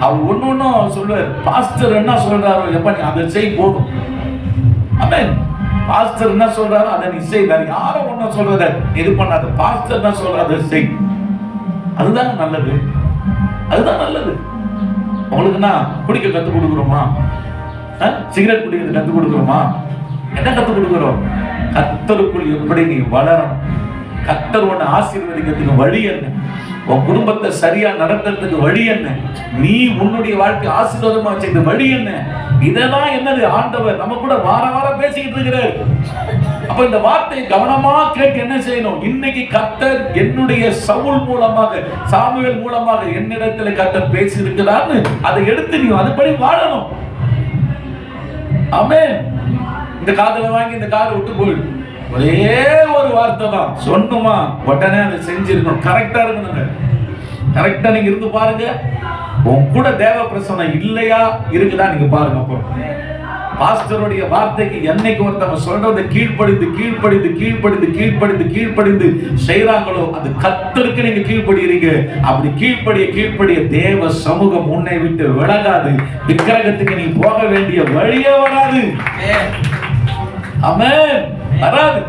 அவர் ஒன்னும் சொல்லுவார், பாஸ்டர் என்ன சொல்றாரோ எப்ப நீ அதை செய் போதும். ஆமென். பாஸ்டர் என்ன சொல்றாரோ அதை நீ செய், வேற யாரும் ஒன்னும் சொல்றத இது பண்ணாத. பாஸ்டர் என்ன சொல்றத செய். அதுதான் நல்லது, அதுதான் நல்லது. உங்களுக்கு குடிக்க கத்துக் கொடுக்குறோமா? சிகரெட் குடிக்கிறது கத்துக் கொடுக்குறோமா? என்ன கத்துக் கொடுக்குறோம்? கர்த்தருக்குள் எப்படி நீ வளரணும், கர்த்தர் உன்னை ஆசீர்வதிக்கிறதுக்கு வழி என்ன, உன் குடும்பத்தை சரியா நடத்துறதுக்கு வழி என்ன, நீ உன்னுடைய வாழ்க்கை ஆசீர்வாதமா வச்சுக்க வழி என்ன, இதெல்லாம் என்னது ஆண்டவர் நம்ம கூட வாரம் பேசிக்கிட்டு இருக்கிறார். அப்ப இந்த வார்த்தையை கவனமா கேட்டு என்ன செய்யணும்? இன்னைக்கு கர்த்தர் என்னுடைய சவுல் மூலமாக, சாமுவேல் மூலமாக என்னிடத்துல கர்த்தர் பேசி இருக்கிறார்னு அதை எடுத்து நீ அதுபடி வாழணும். ஆமென். இந்த காதுல வாங்கி இந்த காதை விட்டு போயிடு. ஒரே ஒரு வார்த்தை தான் சொன்னுமா, உடனே அதை செஞ்சிருக்கணும். கரெக்டா இருக்கணுங்க. கரெக்டா நீங்க இருந்து பாருங்க, உன் கூட தேவ பிரசன்னம் இல்லையா இருக்குதா நீங்க பாருங்க. அப்புறம் பாஸ்டருடைய வார்த்தைக்கு என்னைக்கு ஒருத்தவங்க சொல்றதை கீழ்ப்படிந்து கீழ்ப்படிந்து கீழ்ப்படிந்து கீழ்ப்படிந்து கீழ்ப்படிந்து செய்யறாங்களோ அது கர்த்தருக்கு நீங்க கீழ்ப்படுகிறீங்க. அப்படி கீழ்ப்படிய தேவ சமூகம் உன்னை விட்டு விலகாது. விக்கிரகத்துக்கு நீ போக வேண்டிய வழியே வராது. ஆமென். வராது.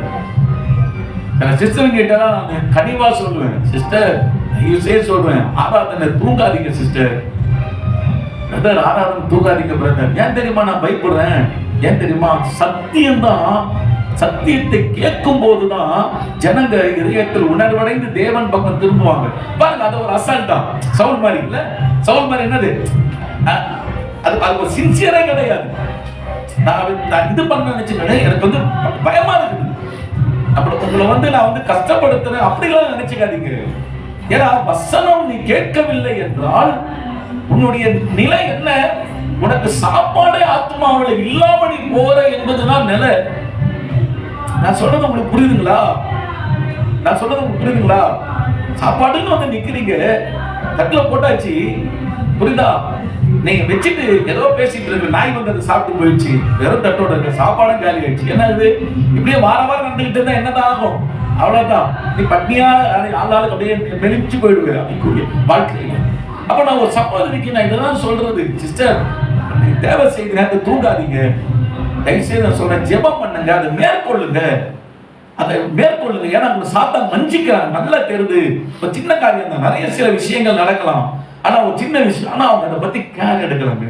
சிஸ்டர் கிட்ட நான் கனிவா சொல்லுவேன், சிஸ்டர் சொல்லுவேன், ஆராதனை தூங்காதீங்க சிஸ்டர், பிரதர் ஆராதனை தூங்காதீங்க பிரதர். ஏன் தெரியுமா நான் பயப்படுறேன்? ஏன் தெரியுமா? சத்தியம்தான். சத்தியத்தை கேட்கும் போதுதான் ஜனங்க இதயத்தில் உணர்வடைந்து தேவன் பக்கம் திரும்புவாங்க. பாருங்க, அது ஒரு அசால்ட் தான். சவுல் மாதிரி இல்ல, சவுல் மாதிரி என்னது, அது ஒரு சின்சியரே கிடையாது. நான் இது பண்ண நினைச்சுக்கிறேன், எனக்கு பயமா இருக்குது. அப்படி உங்களை நான் கஷ்டப்படுத்துறேன் அப்படிலாம் நினைச்சுக்காதீங்க. ஏன்னா வசனம் நீ கேட்கவில்லை என்றால் உன்னுடைய நிலை என்ன? உனக்கு சாப்பாடு ஆத்மாவில் இல்லாம நீ போற என்பதுதான் நிலை. நான் சொல்றது உங்களுக்கு புரியுதுங்களா? நான் சொல்றது உங்களுக்கு புரியுதுங்களா? சாப்பாடுன்னு நிக்கிறீங்க, தட்டுல போட்டாச்சு, புரியுதா? நீங்க வச்சுட்டு ஏதோ பேசிட்டு இருக்க நாய் அதை சாப்பிட்டு போயிடுச்சு, வெறும் தட்டோட இருக்க சாப்பாடும் காலி ஆயிடுச்சு. என்ன இது? இப்படியே வாரம் நடந்துகிட்டு இருந்தா என்னதான் ஆகும்? அவ்வளவுதான். நீ பட்னியா ஆளாளுக்கு அப்படியே மெலிச்சு போயிடுவேன் அப்படிக்கூடிய வாழ்க்கையில. அப்ப நான் ஒரு சகோதரிக்கு நான் இதெல்லாம் சொல்றது, சிஸ்டர் தேவை செய்தி நேரத்தை தூங்காதீங்க. தயவுசெய்து நான் சொல்றேன், ஜெபம் பண்ணுங்க, அதை மேற்கொள்ளுங்க, அதை மேற்கொள்ளுங்க. ஏன்னா சாத்தான் வஞ்சிக்கிறாங்க, நல்லா தெரியுது. ஒரு சின்ன காரியம் தான், நிறைய சில விஷயங்கள் நடக்கலாம், ஆனா ஒரு சின்ன விஷயம், ஆனா அவங்க அதை பத்தி கேர் எடுக்கலாங்க,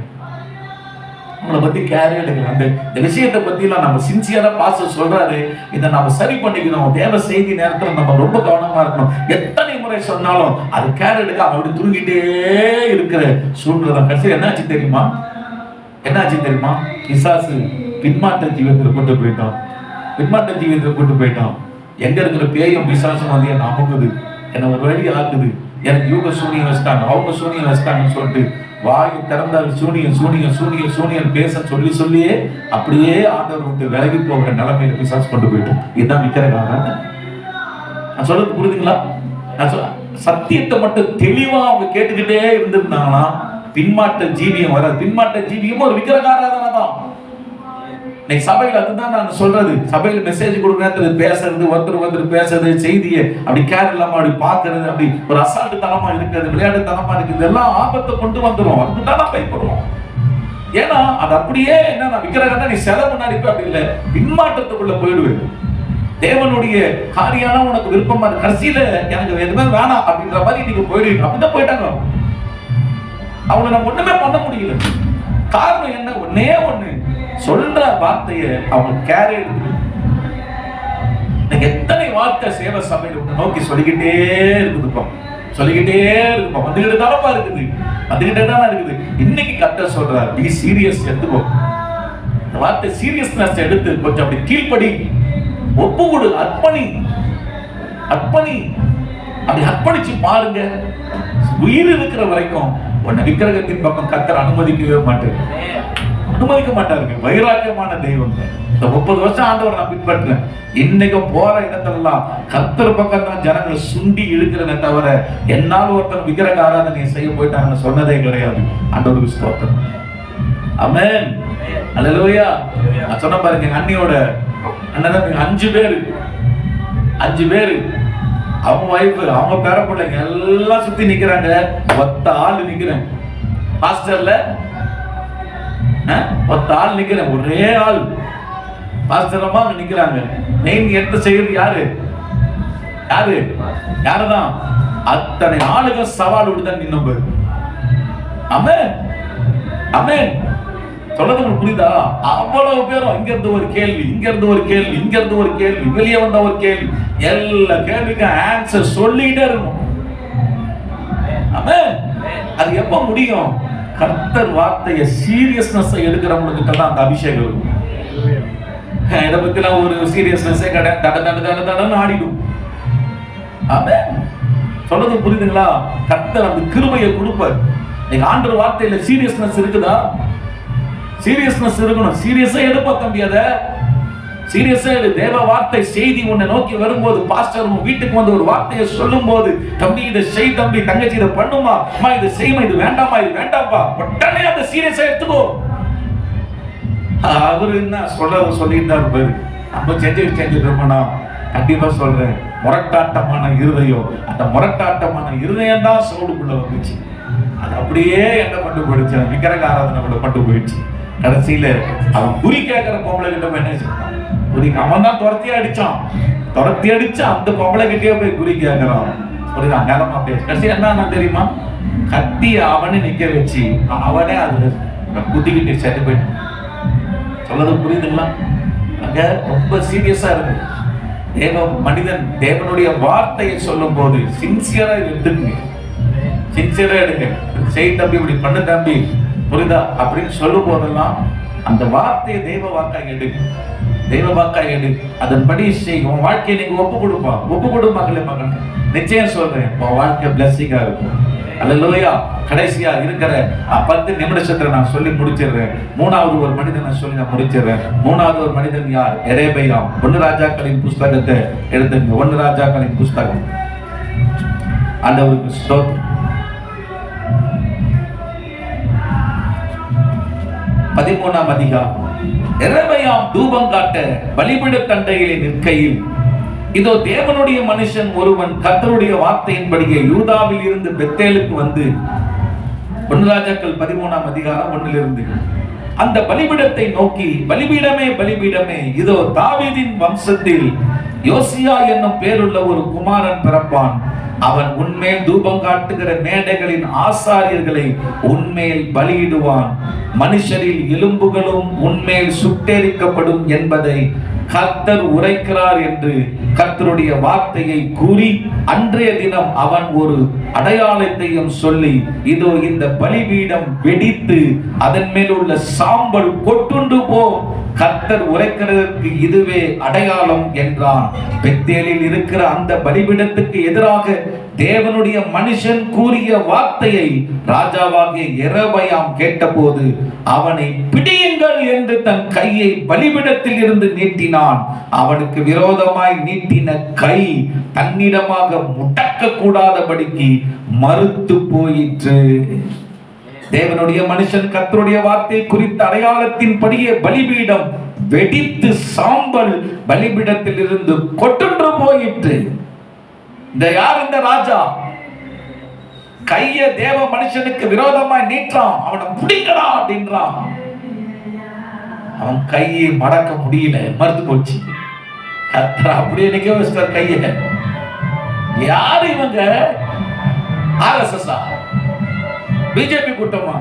அவங்கள பத்தி கேர் எடுக்கலாம். இந்த விஷயத்தை பத்தி நம்ம சின்சியரா பாச சொல்றாரு, இதை நம்ம சரி பண்ணிக்கணும். தேவ செய்தி நேரத்துல நம்ம ரொம்ப கவனமா இருக்கணும். எத்தனை முறை சொன்னாலும் அது கேர் எடுக்க அப்படி தூங்கிட்டே இருக்கிற சூழ்நிலை. கடைசி என்னாச்சு தெரியுமா? பிசாசு பின்மாற்ற ஜீவத்தில் கொண்டு போயிட்டான். எங்க இருக்கிற பேயும் பிசாசும் வந்து என்ன அமுகுது, என்ன ஒரு வழி ஆக்குது. எனக்கு இவங்க சூனியம் வச்சிட்டாங்க, அவங்க சூனியம் வச்சிட்டாங்கன்னு சொல்லிட்டு வாயு திறந்தால் சூனியம் பேச சொல்லியே அப்படியே ஆண்டவர் விட்டு விலகி போகிற நிலைமையில பிசாசு கொண்டு போயிட்டோம். இதுதான் விக்கிறக்காரன். நான் சொல்றது புரியுதுங்களா? சத்தியத்தை மட்டும் தெளிவா அவங்க கேட்டுக்கிட்டே இருந்திருந்தாங்கன்னா பின்மாற்ற ஜீவியம் வராது. பின்மாற்ற ஜீவியம் ஒரு விக்கிரகாராதனை தான். சபையில் அதுதான் நான் சொல்றது. சபையில் மெசேஜ் கொடுக்குற பேசுறது, ஒருத்தர் பேசுறது, செய்தியை அப்படி கேர் இல்லாம அப்படி பாக்குறது, அப்படி ஒரு அசால்ட்டு தனமா இருக்கிறது, விளையாட்டு தனமா இருக்குது, இதெல்லாம் ஆபத்தை கொண்டு வந்துடும். அதுக்குதான் நான் பயப்படுவோம். ஏன்னா அது அப்படியே என்ன விக்கிரகன்னா நீ செலவு முன்னாடி அப்படி இல்லை, பின்மாற்றத்துக்குள்ள போயிடுவேன். தேவனுடைய காரியம் உனக்கு விருப்பமா இருக்கு, கடைசியில எனக்கு எதுவுமே வேணாம் அப்படின்ற மாதிரி நீங்க போயிடுவீங்க. அப்படிதான் போயிட்டாங்க. அவங்களை நம்ம ஒண்ணுமே பண்ண முடியல. காரணம் என்ன? ஒன்னே ஒண்ணு, சொல்ற வார்த்தையை அவங்க கேர் எடுத்து. எத்தனை வார்த்தை சேவை சபையில நோக்கி சொல்லிக்கிட்டே இருக்குதுப்பா, வந்துகிட்டு தானப்பா இருக்குது, வந்துகிட்டே தானே இருக்குது. இன்னைக்கு கர்த்தர் சொல்றார், பி சீரியஸ், எடுத்துக்கோ. இந்த வார்த்தை சீரியஸ்னஸ் எடுத்து கொஞ்சம் அப்படி கீழ்ப்படி, ஒப்பு கொடு, அர்ப்பணி, அப்படி அர்ப்பணிச்சு பாருங்க. உயிர் இருக்கிற வரைக்கும் உன்னை விக்கிரகத்தின் பக்கம் கர்த்தர் அனுமதிக்க மாட்டாருங்க. வைராக்கியமான தெய்வம். இந்த 30 வருஷம் ஆண்டவர் நான் பின்பற்றேன். இன்னைக்கு போற இடத்தெல்லாம் கர்த்தர் பக்கம் தான் ஜனங்களை சுண்டி இழுக்கிறத தவிர என்னால் ஒருத்தர் விக்கிரக ஆராதனை செய்ய போயிட்டாங்கன்னு சொன்னதே கிடையாது. ஆண்டவருக்கு ஸ்தோத்திரம். ஆமென். அல்லேலூயா. நான் சொன்ன பாருங்க, எங்க அண்ணியோட அண்ணன் 5 பேரு, அவங்க வைஃப், அவங்க பேர பிள்ளைங்க எல்லாம் சுத்தி நிக்கிறாங்க. ஒத்த ஆள் நிக்கிறேன் பாஸ்டர்ல, ஒத்த ஆள் நிக்கிறேன், ஒரே ஆள் பாஸ்டரமா நிக்கிறாங்க. மெயின் எடுத்து செய்யறது யாருதான்? அத்தனை ஆளுங்க சவால் விட்டுதான் நின்னு. ஆமென், ஆமென். சொல்றது புரியுதா? அவ்வளவு பேரும் இங்க இருந்து ஒரு கேள்வி, வெளியே வந்த ஒரு கேள்வி, எல்லா கேள்விக்கும் ஆன்சர் சொல்லிட்டே இருக்கும். ஆமென். அது எப்ப முடியும்? கர்த்தர் வார்த்தையை சீரியஸ்னஸ் எடுக்கிறவங்களுக்கு தான் அந்த அபிஷேகம் இருக்கும். இதை பத்தின ஒரு சீரியஸ்னஸே கிடையாது, ஆடிடும். ஆமென். சொல்றது புரியுதுங்களா? கர்த்தர் அந்த கிருபையை கொடுப்பார். நீங்க ஆண்டவர் வார்த்தையில சீரியஸ்னஸ் இருக்குதா? சீரியஸ்னஸ் இருக்கணும். சீரியஸா எடுப்பா தம்பி, அத சீரியஸா எடு. தேவ வார்த்தை செய்தி உன்னை நோக்கி வரும்போது, பாஸ்டர் உன் வீட்டுக்கு வந்து ஒரு வார்த்தையை சொல்லும் போது, தம்பி இதை செய், தம்பி தங்கச்சி இதை பண்ணுமா, அம்மா இதை செய்யுமா, இது வேண்டாமா, இது வேண்டாம்ப்பா, உடனே அந்த சீரியஸா எடுத்துக்கோ. அவரு என்ன சொல்லிட்டு தான் இருப்பாரு. நம்ம செஞ்சுட்டு இருப்போம்னா கண்டிப்பா சொல்றேன், முரட்டாட்டமான இருதயம், அந்த முரட்டாட்டமான இருதயம் தான் சவுடுக்குள்ள வந்துச்சு. அது அப்படியே என்ன பண்ணி போயிடுச்சு, விக்கிரக ஆராதனை பண்ணி போயிடுச்சு. கடைசியில அவன் குறி கேட்கிற பொம்பளை கிட்ட என்ன சொன்னான்? அவன் தான் துரத்தி அடிச்சு அந்த பொம்பளை கிட்டே போய் குறி கேட்கிறான். புரியுதா? நேரமா பேச. கடைசி என்ன தெரியுமா? கத்தி அவனே நிக்க வச்சு அவனே அதுல குத்திக்கிட்டு செத்து போயிட்டான். சொல்றது புரியுதுங்களா? அங்க ரொம்ப சீரியஸா இருக்கு. தேவனுடைய வார்த்தையை சொல்லும் போது சின்சியரா எடுங்க, செய் தம்பி, இப்படி பண்ணு தம்பி, புரியுதா அப்படின்னு சொல்லும் போதெல்லாம் அந்த வார்த்தையை தெய்வ வாக்காய் எடு, அதன்படி செய். உன் வாழ்க்கையை நீங்க ஒப்பு கொடு மகளே. நிச்சயம் சொல்றேன், உன் வாழ்க்கை பிளஸிங்கா இருக்கும். அல்லேலூயா. கடைசியா இருக்கிற 10 நிமிடத்தை நான் சொல்லி முடிச்சிடுறேன். 3வது ஒரு மனிதனை சொல்லி நான் முடிச்சிடுறேன். 3வது ஒரு மனிதன் யார்? எரேமியா. 1 ராஜாக்களின் புஸ்தகத்தை எடுத்துங்க. 1 ராஜாக்களின் புஸ்தகம். ஆண்டவருக்கு ஸ்தோத்திரம். 13ஆம் அதிகாரம். எரேமியா தூபம் காட்ட பலிபீட தண்டையிலே நிற்கையில், இதோ தேவனுடைய மனுஷன் ஒருவன் கர்த்தருடைய வார்த்தையின்படியே யூதாவில் இருந்து பெத்தேலுக்கு வந்து 1 ராஜாக்கள் 13ஆம் அதிகாரம் 1 அந்த பலிபீடத்தை நோக்கி, பலிபீடமே பலிபீடமே, இதோ தாவீதின் வம்சத்தில் யோசியா என்னும் பேருள்ள ஒரு குமாரன் பிறப்பான். அவன் உன்மேல் தூபம் காட்டுகிற மேடைகளின் ஆசாரியர்களை உன்மேல் பலியிடுவான். மனுஷரில் எலும்புகளும் உன்மேல் சுட்டெரிக்கப்படும் என்பதை கர்த்தர் உரைக்கிறார் என்று கர்த்தருடைய வார்த்தையை கூறி, அன்றைய தினம் அவன் ஒரு அடையாளத்தையும் சொல்லி, இதோ இந்த பலிபீடம் வெடித்து அதன் மேல் உள்ள சாம்பல் கொட்டுண்டு போ, கர்த்தர் உரைக்கிறதற்கு இதுவே அடையாளம் என்றான். பெத்தேலில் இருக்கிற அந்த பலிபீடத்துக்கு எதிராக தேவனுடைய மனுஷன் கூறிய வார்த்தையை ராஜாவாகிய யெரொபெயாம் கேட்டபோது அவனை பிடியுங்கள் என்று தன் கையை பலிபீடத்தில் இருந்து நீட்டினான். அவனுக்கு விரோதமாய் நீட்டின கை தன்னிடமாக முடக்க கூடாதபடிக்கு மறுத்து போயிற்று. தேவனுடைய மனுஷன் கர்த்தருடைய வார்த்தை குறித்த அடையாளத்தின் படியே பலிபீடம் வெடித்து சாம்பல் பலிபீடத்தில் இருந்து கொட்டுண்டு போயிற்று. இந்த யார்? இந்த ராஜா கைய தேவ மனுஷனுக்கு விரோதமாய் நீட்டான். அவனை பிடிங்கடா அப்படின்றான். அவன் கையை மடக்க முடியல, மறுத்து போச்சு. கர்த்தர் அப்படியே நிக்க வச்சார் கைய. யார் இவங்க? RSS பிஜேபி கூட்டமா?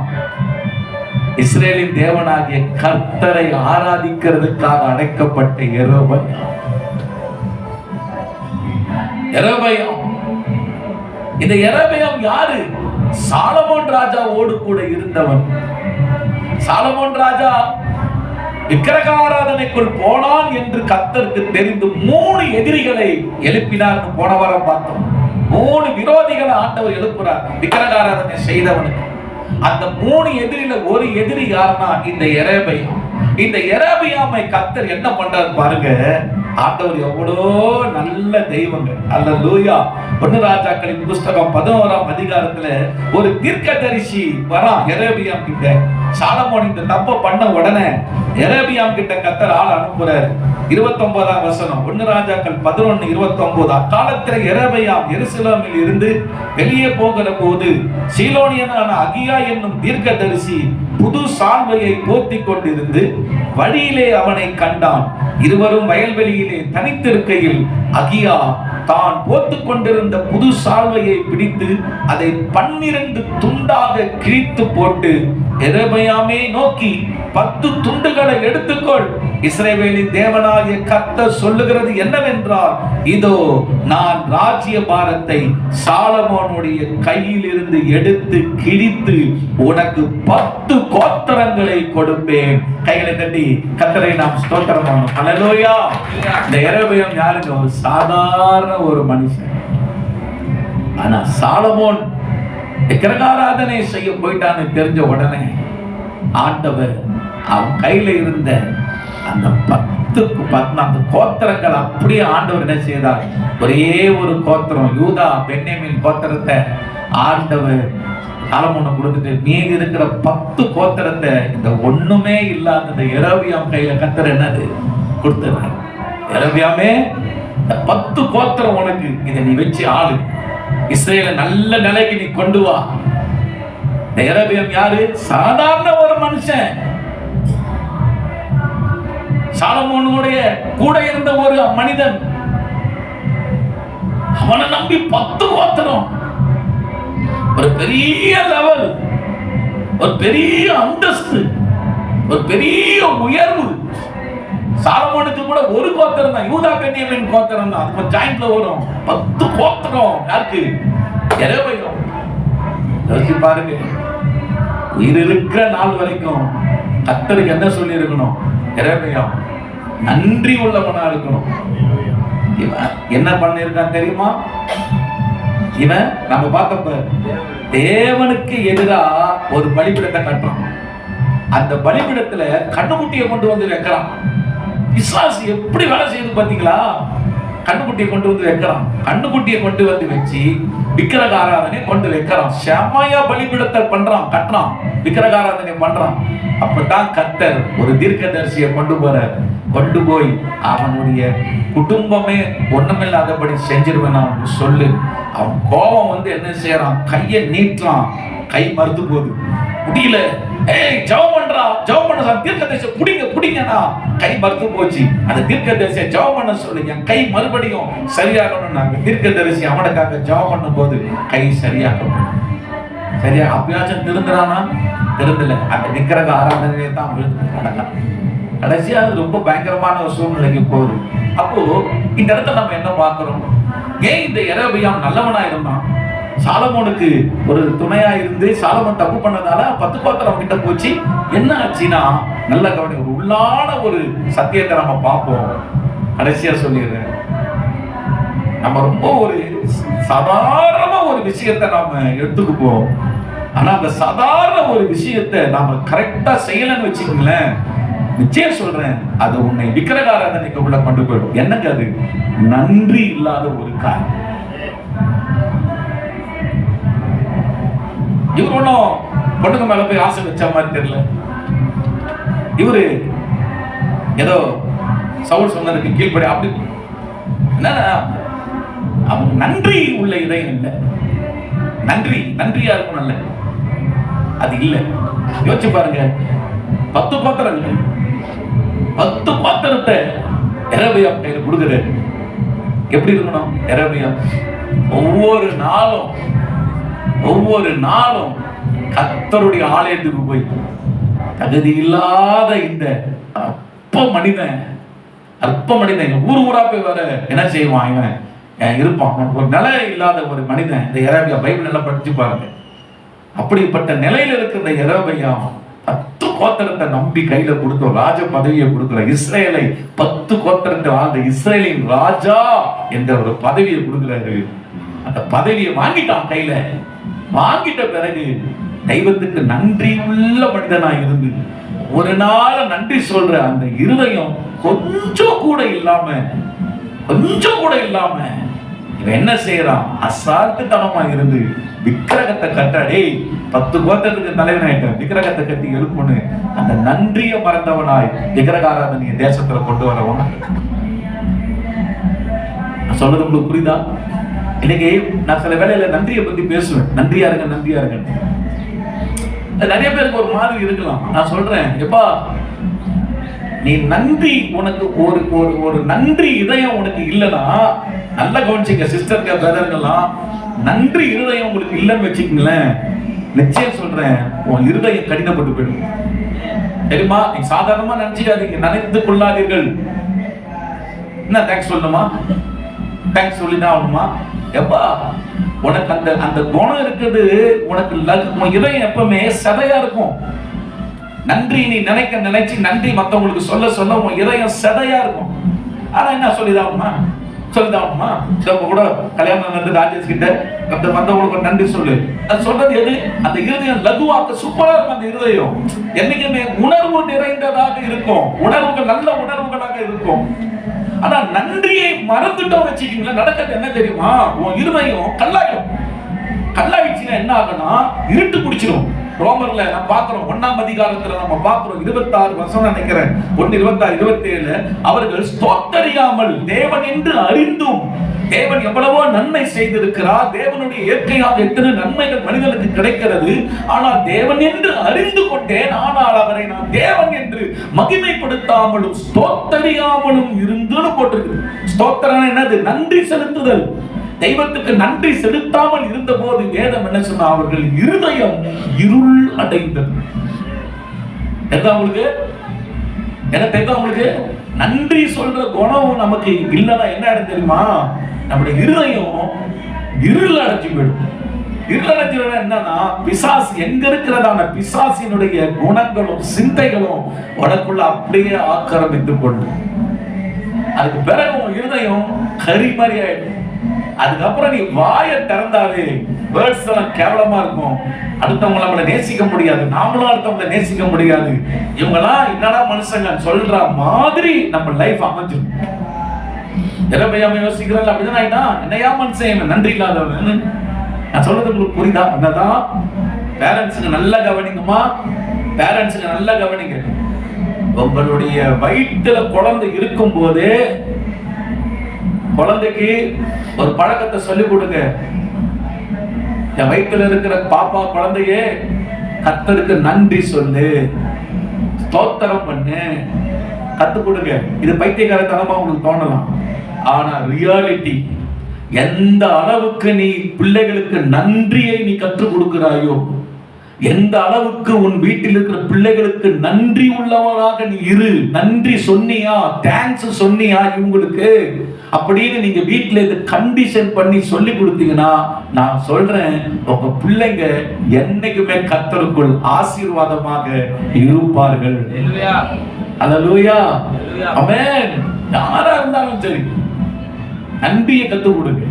இஸ்ரேலின் தேவனாகிய கர்த்தரை ஆராதிக்கிறதுக்காக அடைக்கப்பட்ட யெரொபெயாம். இந்த யெரொபெயாம் யாரு? சாலமோன் ராஜாவோடு கூட இருந்தவன். சாலமோன் ராஜா விக்கிரகாராதனைக்குள் போனான் என்று கர்த்தருக்கு தெரிந்து 3 எதிரிகளை எழுப்பினார். போன வாரம் பார்த்தோம். 3 விரோதிகளை ஆண்டவர் எழுப்புறார் விக்கிரகாராதனை செய்தவனுக்கு. அந்த 3 எதிரில ஒரு எதிரி யாருன்னா இந்த யெரொபெயாம். இந்த யெரொபெயாமை கர்த்தர் என்ன பண்றாரு பாருங்க. ஆண்டவர் எவ்வளோ நல்ல தெய்வங்க. அல்லேலூயா. 1 ராஜாக்களின் புஸ்தகம் 11ஆம் அதிகாரத்துல ஒரு தீர்க்கதரிசி வரான் யெரொபெயாம் கிட்ட. சாலமோன் இந்த தப்ப பண்ண உடனே யெரொபெயாம் கிட்ட கர்த்தர் ஆள் அனுப்புறாரு. 29ஆம் வசனம் 1 ராஜாக்கள் 11:29. அக்காலத்துல யெரொபெயாம் எருசலேமில் இருந்து வெளியே போகிற போது சீலோனியனான அகியா என்னும் தீர்க்கதரிசி புது சால்வையை போர்த்திக் கொண்டிருந்து வழியிலே அவனை கண்டான். இருவரும் வயல்வெளியிலே தனித்திருக்கையில் அகியா தான் போர்த்துக் கொண்டிருந்த புது சால்வையை பிடித்து அதை 12 துண்டாக கிழித்து போட்டு, யெரொபெயாமை நோக்கி 10 துண்டுகளை எடுத்துக்கொள், இஸ்ரவேலின் தேவனாகிய கர்த்தர் சொல்லுகிறது என்னவென்றால், இதோ நான் ராஜ்ய பாரத்தை சாலமோனுடைய கையில் இருந்து எடுத்து கிழித்து உனக்கு 10 கோத்திரங்களை கொடுப்பேன். கைகளை தட்டி கர்த்தரை நாம் ஸ்தோத்திரம் பண்ணணும். ஹல்லேலூயா. இந்த யெரொபெயாம் யாருங்க? ஒரு சாதாரண ஒரு மனுஷன். ஆனா சாலமோன் விக்கிரகாராதனை செய்ய போயிட்டான்னு தெரிஞ்ச உடனே ஆண்டவர் அவன் கையில இருந்த அந்த 10 கோத்திரங்கள் அப்படியே ஆண்டவர் என்ன செய்தார்? ஒரே ஒரு கோத்திரம் யூதா பென்யமீன் கோத்திரத்தை ஆண்டவர் சாலமோனை கொடுத்துட்டு மீதி இருக்கிற 10 கோத்திரத்தை இந்த ஒண்ணுமே இல்லாத இந்த யெரொபெயாம் கையில கர்த்தர் என்னது கொடுத்தார். யெரொபெயாமே, இந்த 10 கோத்திரம் உனக்கு, இதை நீ வச்சு ஆளு, இஸ்ரேலை நல்ல நிலைக்கு நீ கொண்டு வா. இந்த யெரொபெயாம் யாரு? சாதாரண ஒரு மனுஷன். சாலமோனுடைய கூட இருந்த ஒரு மனிதன். அவனை நம்பி 10 கோத்திரம். ஒரு பெரிய லெவல், ஒரு பெரிய அந்தஸ்து, ஒரு பெரிய உயர்வு. சாலமோனுக்கு கூட ஒரு கோத்திரம் தான், யூதா பென்யமீன் கோத்திரம் தான். அது ஜாயிண்ட்ல வரும். 10 கோத்திரம் யாருக்கு? யெரொபெயாம். யோசிச்சு பாருங்க. உயிர் இருக்கிற நாள் வரைக்கும் கர்த்தருக்கு என்ன சொல்லி இருக்கணும்? யெரொபெயாம் நன்றி உள்ளவனா இருக்கணும். என்ன பண்ணிருக்கான் தெரியுமா? இவன் நம்ம பார்த்தப்ப தேவனுக்கு எதிரா ஒரு பலிபீடத்தை கட்டுறான். அந்த பலிபீடத்துல கண்ணுக்குட்டியை கொண்டு வந்து வைக்கிறான். விசுவாசி எப்படி வேலை செய்யுது பாத்தீங்களா? கண்ணுக்குட்டியை கொண்டு வந்து வைக்கிறான். கண்ணுக்குட்டியை கொண்டு வந்து வச்சு விக்கிரகாராதனை கொண்டு வைக்கிறான். செம்மையா பலிபீடத்தை பண்றான், கட்டுறான், விக்கிரகாராதனை பண்றான். அப்பதான் கர்த்தர் ஒரு தீர்க்கதரிசியை கொண்டு போய் அவனுடைய குடும்பமே ஒண்ணுமில்லாதபடி செஞ்சிருவேன் அவனுக்கு சொல்லு. அவன் கோபம் வந்து என்ன செய்யறான்? கையை நீட்டுறான். கை மறுத்து போகுது, முடியல, ஏய் ஜெபம் பண்றா, ஜெபம் பண்ண தீர்க்கதரிசி புடிங்கனா கை மறுத்து போச்சு. அந்த தீர்க்கதரிசி ஜெபம் பண்ண சொல்லி என் கை மறுபடியும் சரியாகணும். நாங்க தீர்க்கதரிசி அவனுக்காக ஜெபம் பண்ணும் போது கை சரியாகும். சரியா? அப்பயாச்சும் திருந்துறானா? திருந்தல. அந்த விக்கிரக ஆராதனையே தான் விழுந்து கடைசியா அது ரொம்ப பயங்கரமான ஒரு சூழ்நிலைக்கு போகுது. அப்போ இந்த இடத்துல நம்ம என்ன பார்க்கிறோம்? ஏன் இந்த யெரொபெயாம் நல்லவனா இருந்தான்? சாலமோனுக்கு ஒரு துணையா இருந்து சாலமோன் தப்பு பண்ணதால 10 கோத்திரம் கிட்ட போச்சு. என்ன ஆச்சுன்னா, நல்ல கவனி, ஒரு உள்ளான ஒரு சத்தியத்தை நம்ம பார்ப்போம். கடைசியா சொல்லிடுறேன், நம்ம ரொம்ப ஒரு சாதாரண ஒரு விஷயத்தை நாம எடுத்துக்குவோம். ஆனா அந்த சாதாரண ஒரு விஷயத்தை நாம கரெக்டா செய்யலன்னு வச்சுக்கோங்களேன், நிச்சயம் சொல்றேன், அது உன்னை விக்கிரக ஆராதனைக்கு உள்ள கொண்டு போயிடும். என்னங்க அது? நன்றி இல்லாத ஒரு காரியம். இவர் ஒன்னும் பொண்ணுங்க மேல போய் ஆசை வச்ச மாதிரி தெரியல. இவரு ஏதோ சவுல் சொன்னதுக்கு கீழ்படி அப்படி அவங்க நன்றி உள்ள இதயம் இல்லை. நன்றியா இருக்கும் நல்ல அது இல்லை. யோசிச்சு பாருங்க, 10 பாத்திரங்கள், 10 பாத்திரத்தை யெரொபெயாம் கையில கொடுக்குற எப்படி இருக்கணும்? யெரொபெயாம் ஒவ்வொரு நாளும் கர்த்தருடைய ஆலயத்துக்கு போய் தகுதி இல்லாத இந்த அற்ப மனிதன் ஊரா போய் வர என்ன செய்வான்? இவன் இருப்பான். ஒரு நிலை இல்லாத ஒரு மனிதன். இந்த யெரொபெயாம் பைபிள் நல்லா படிச்சு பாருங்க. அப்படிப்பட்ட நிலையில இருக்கிற யெரொபெயாம் 10 கோத்திரத்தை நம்பி கையில கொடுத்த ராஜ பதவியை கொடுக்கிற, இஸ்ரேலை 10 கோத்திரத்தை வாழ்ந்த இஸ்ரேலின் ராஜா என்ற ஒரு பதவியை கொடுக்கிறாரு. அந்த பதவியை வாங்கிட்டான். கையில வாங்கிட்ட பிறகு தெய்வத்துக்கு நன்றி உள்ள மனிதனா இருந்து ஒரு நாள் நன்றி சொல்ற அந்த இருதயம் கொஞ்சம் கூட இல்லாம இவன் என்ன செய்யறான்? அசால்ட்டுத்தனமா இருந்து விக்கிரகத்தை கட்டாடே 10 கோத்திரத்துக்கு தலைவனாயிட்டான். விக்கிரகத்தை கட்டி எழுப்புன்னு அந்த நன்றியை மறந்தவனாய் விக்கிரக ஆராதனையை தேசத்துல கொண்டு வரவன். சொல்றது உங்களுக்கு புரியுதா? இன்னைக்கு நான் சில வேளையில நன்றியை பத்தி பேசுவேன். நன்றியா இருங்க. நிறைய பேருக்கு ஒரு மாதிரி இருக்கலாம். நான் சொல்றேன், எப்பா நீ நன்றி, உனக்கு ஒரு நன்றி இதயம் உனக்கு இல்லைன்னா, நல்ல கவனிச்சுங்க சிஸ்டருக்கு பிரதர்கள்லாம், நன்றி இருதயம் உங்களுக்கு இல்லைன்னு வச்சுக்கங்களேன், நிச்சயம் சொல்றேன், உன் இருதயம் கடினப்பட்டு போயிடும். தெரியுமா? நீங்க சாதாரணமா நினைச்சுக்காதீங்க, நினைத்துக் கொள்ளாதீர்கள். என்ன தேங்க்ஸ் சொல்லணுமா? தேங்க்ஸ் சொல்லிதான் ஆகணுமா? எப்பா உனக்கு அந்த குணம் இருக்குது, உனக்கு இதயம் எப்பவுமே சதையா இருக்கும். நன்றி நீ நினைச்சு நன்றி மற்றவங்களுக்கு சொல்ல உன் இதயம் சதையா இருக்கும். ஆனா என்ன சொல்லிதாகுமா? கூட கல்யாணம் வந்து ராஜேஷ் கிட்ட மற்றவங்களுக்கு நன்றி சொல்லு. அது சொல்றது எது? அந்த இருதயம் லகுவாக்க சூப்பரா இருக்கும். அந்த இருதயம் என்னைக்குமே உணர்வு நிறைந்ததாக இருக்கும். உணர்வுகள் நல்ல உணர்வுகளாக இருக்கும். ஆனா நன்றியை மறந்துட்டோம் வச்சுக்கீங்களா, நடக்கிறது என்ன தெரியுமா? உன் இருதயம் கல்லாயிடுச்சுன்னா என்ன ஆகுனா, இருட்டு குடிச்சிடும். ரோமர்ல நம்ம பார்க்கிறோம், 1ஆம் அதிகாரத்துல நம்ம பார்க்கிறோம், 26 வசனம் நினைக்கிறேன், 1:26-27, அவர்கள் ஸ்தோத்தரியாமல் தேவன் என்று அறிந்தும், தேவன் எவ்வளவோ நன்மை செய்திருக்கிறார், தேவனுடைய இயற்கையாக எத்தனை நன்மைகள் மனிதனுக்கு கிடைக்கிறது, ஆனால் தேவன் என்று அறிந்து கொண்டேன், ஆனால் அவரை நான் தேவன் என்று மகிமைப்படுத்தாமலும் ஸ்தோத்தரியாமலும் இருந்துன்னு போட்டிருக்கு. ஸ்தோத்திரம் என்னது? நன்றி செலுத்துதல். தெய்வத்துக்கு நன்றி செலுத்தாமல் இருந்த போது வேதம் என்ன சொன்னா, அவர்கள் இருதயம் இருள் அடைந்தது. உங்களுக்கு நன்றி சொல்ற குணம் நமக்கு இல்லைன்னா என்ன ஆகும் தெரியுமா? நம்முடைய இருதயம் இருள் அடைஞ்சு போயிடும். இருள் அடைஞ்சது என்னன்னா, பிசாசு எங்க இருக்கிறதான பிசாசினுடைய குணங்களும் சிந்தைகளும் உனக்குள்ள அப்படியே ஆக்கிரமித்துக் கொண்டு, அதுக்கு பிறகு உன் இருதயம் கரி மாதிரி ஆயிடும். அதுக்கப்புறம் நீ வாயை திறந்தாவே வேர்ட்ஸ் எல்லாம் கேவலமா இருக்கும். அடுத்தவங்க நம்மளை நேசிக்க முடியாது, நாமளும் அடுத்தவங்களை நேசிக்க முடியாது. இவங்கெல்லாம் என்னடா மனுஷங்க சொல்ற மாதிரி நம்ம லைஃப் அமைஞ்சிடும். யெரொபெயாம் யோசிக்கிறேன், அப்படிதான் ஆயிட்டா, என்னையா மனுஷன் நன்றி இல்லாதவன். நான் சொல்றது உங்களுக்கு புரியுதா? என்னதான் பேரண்ட்ஸுக்கு நல்லா கவனிங்கம்மா, பேரண்ட்ஸுக்கு நல்லா கவனிங்க. உங்களுடைய வயிற்றுல குழந்தை இருக்கும் போதே குழந்தைக்கு ஒரு பழக்கத்தை சொல்லிக் கொடுங்க. என் வயிற்றுல இருக்கிற பாப்பா குழந்தையே கர்த்தருக்கு நன்றி சொல்லு, ஸ்தோத்திரம் பண்ணு, கத்துக் கொடுங்க. இது பைத்தியக்காரத்தனமா உங்களுக்கு தோணலாம், ஆனா ரியாலிட்டி. எந்த அளவுக்கு நீ பிள்ளைகளுக்கு நன்றியை நீ கற்றுக் கொடுக்கிறாயோ, எந்த அளவுக்கு உன் வீட்டில் இருக்கிற பிள்ளைகளுக்கு நன்றி உள்ளவனாக நீ இரு. நன்றி சொன்னியா, தேங்க்ஸ் சொன்னியா இவங்களுக்கு அப்படின்னு நீங்க வீட்டுல இருந்து கண்டிஷன் பண்ணி சொல்லி கொடுத்தீங்கன்னா, நான் சொல்றேன், உங்க பிள்ளைங்க என்னைக்குமே கர்த்தருக்குள் ஆசீர்வாதமாக இருப்பார்கள். அல்லேலூயா, ஆமென். யாரா இருந்தாலும் சரி நன்றியை கத்துக் கொடுங்க.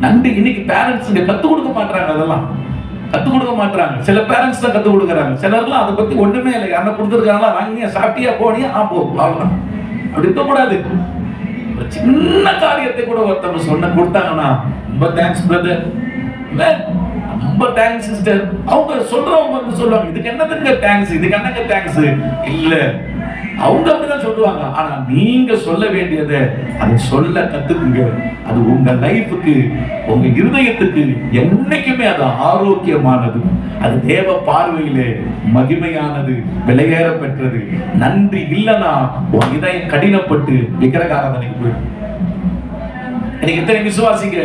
நன்றி இன்னைக்கு பேரண்ட்ஸ் கத்துக் கொடுக்க மாட்டாங்க, அதெல்லாம் கத்துக் கொடுக்க மாட்டாங்க. சில பேரண்ட்ஸ் தான் கத்துக் கொடுக்குறாங்க, சிலர்லாம் அதை பத்தி ஒண்ணுமே இல்லை. யாரை கொடுத்துருக்காங்களா, வாங்கியா, சாப்பிட்டியா, போனியா, போ, அவ்வளவுதான். அப்படி இருக்கக்கூடாது. ஒரு சின்ன காரியத்தை கூட ஒருத்தவங்க சொன்ன கொடுத்தாங்கன்னா, ரொம்ப தேங்க்ஸ் பிரதர், ரொம்ப தேங்க்ஸ் சிஸ்டர். அவங்க சொல்றவங்க வந்து சொல்லுவாங்க, இதுக்கு என்னதுங்க தேங்க்ஸ், இதுக்கு என்னங்க தேங்க்ஸ் இல்ல, அவங்க அப்படிதான் சொல்லுவாங்க. ஆனா நீங்க சொல்ல வேண்டியதை அதை சொல்ல கத்துக்குங்க. அது உங்க லைஃபுக்கு, உங்க இருதயத்துக்கு என்னைக்குமே அது ஆரோக்கியமானது, அது தேவ பார்வையிலே மகிமையானது, விலையேற பெற்றது. நன்றி இல்லைன்னா உன் இதயம் கடினப்பட்டு விக்கிரகாராதனைக்கு போயிடும். எனக்கு எத்தனை விசுவாசிங்க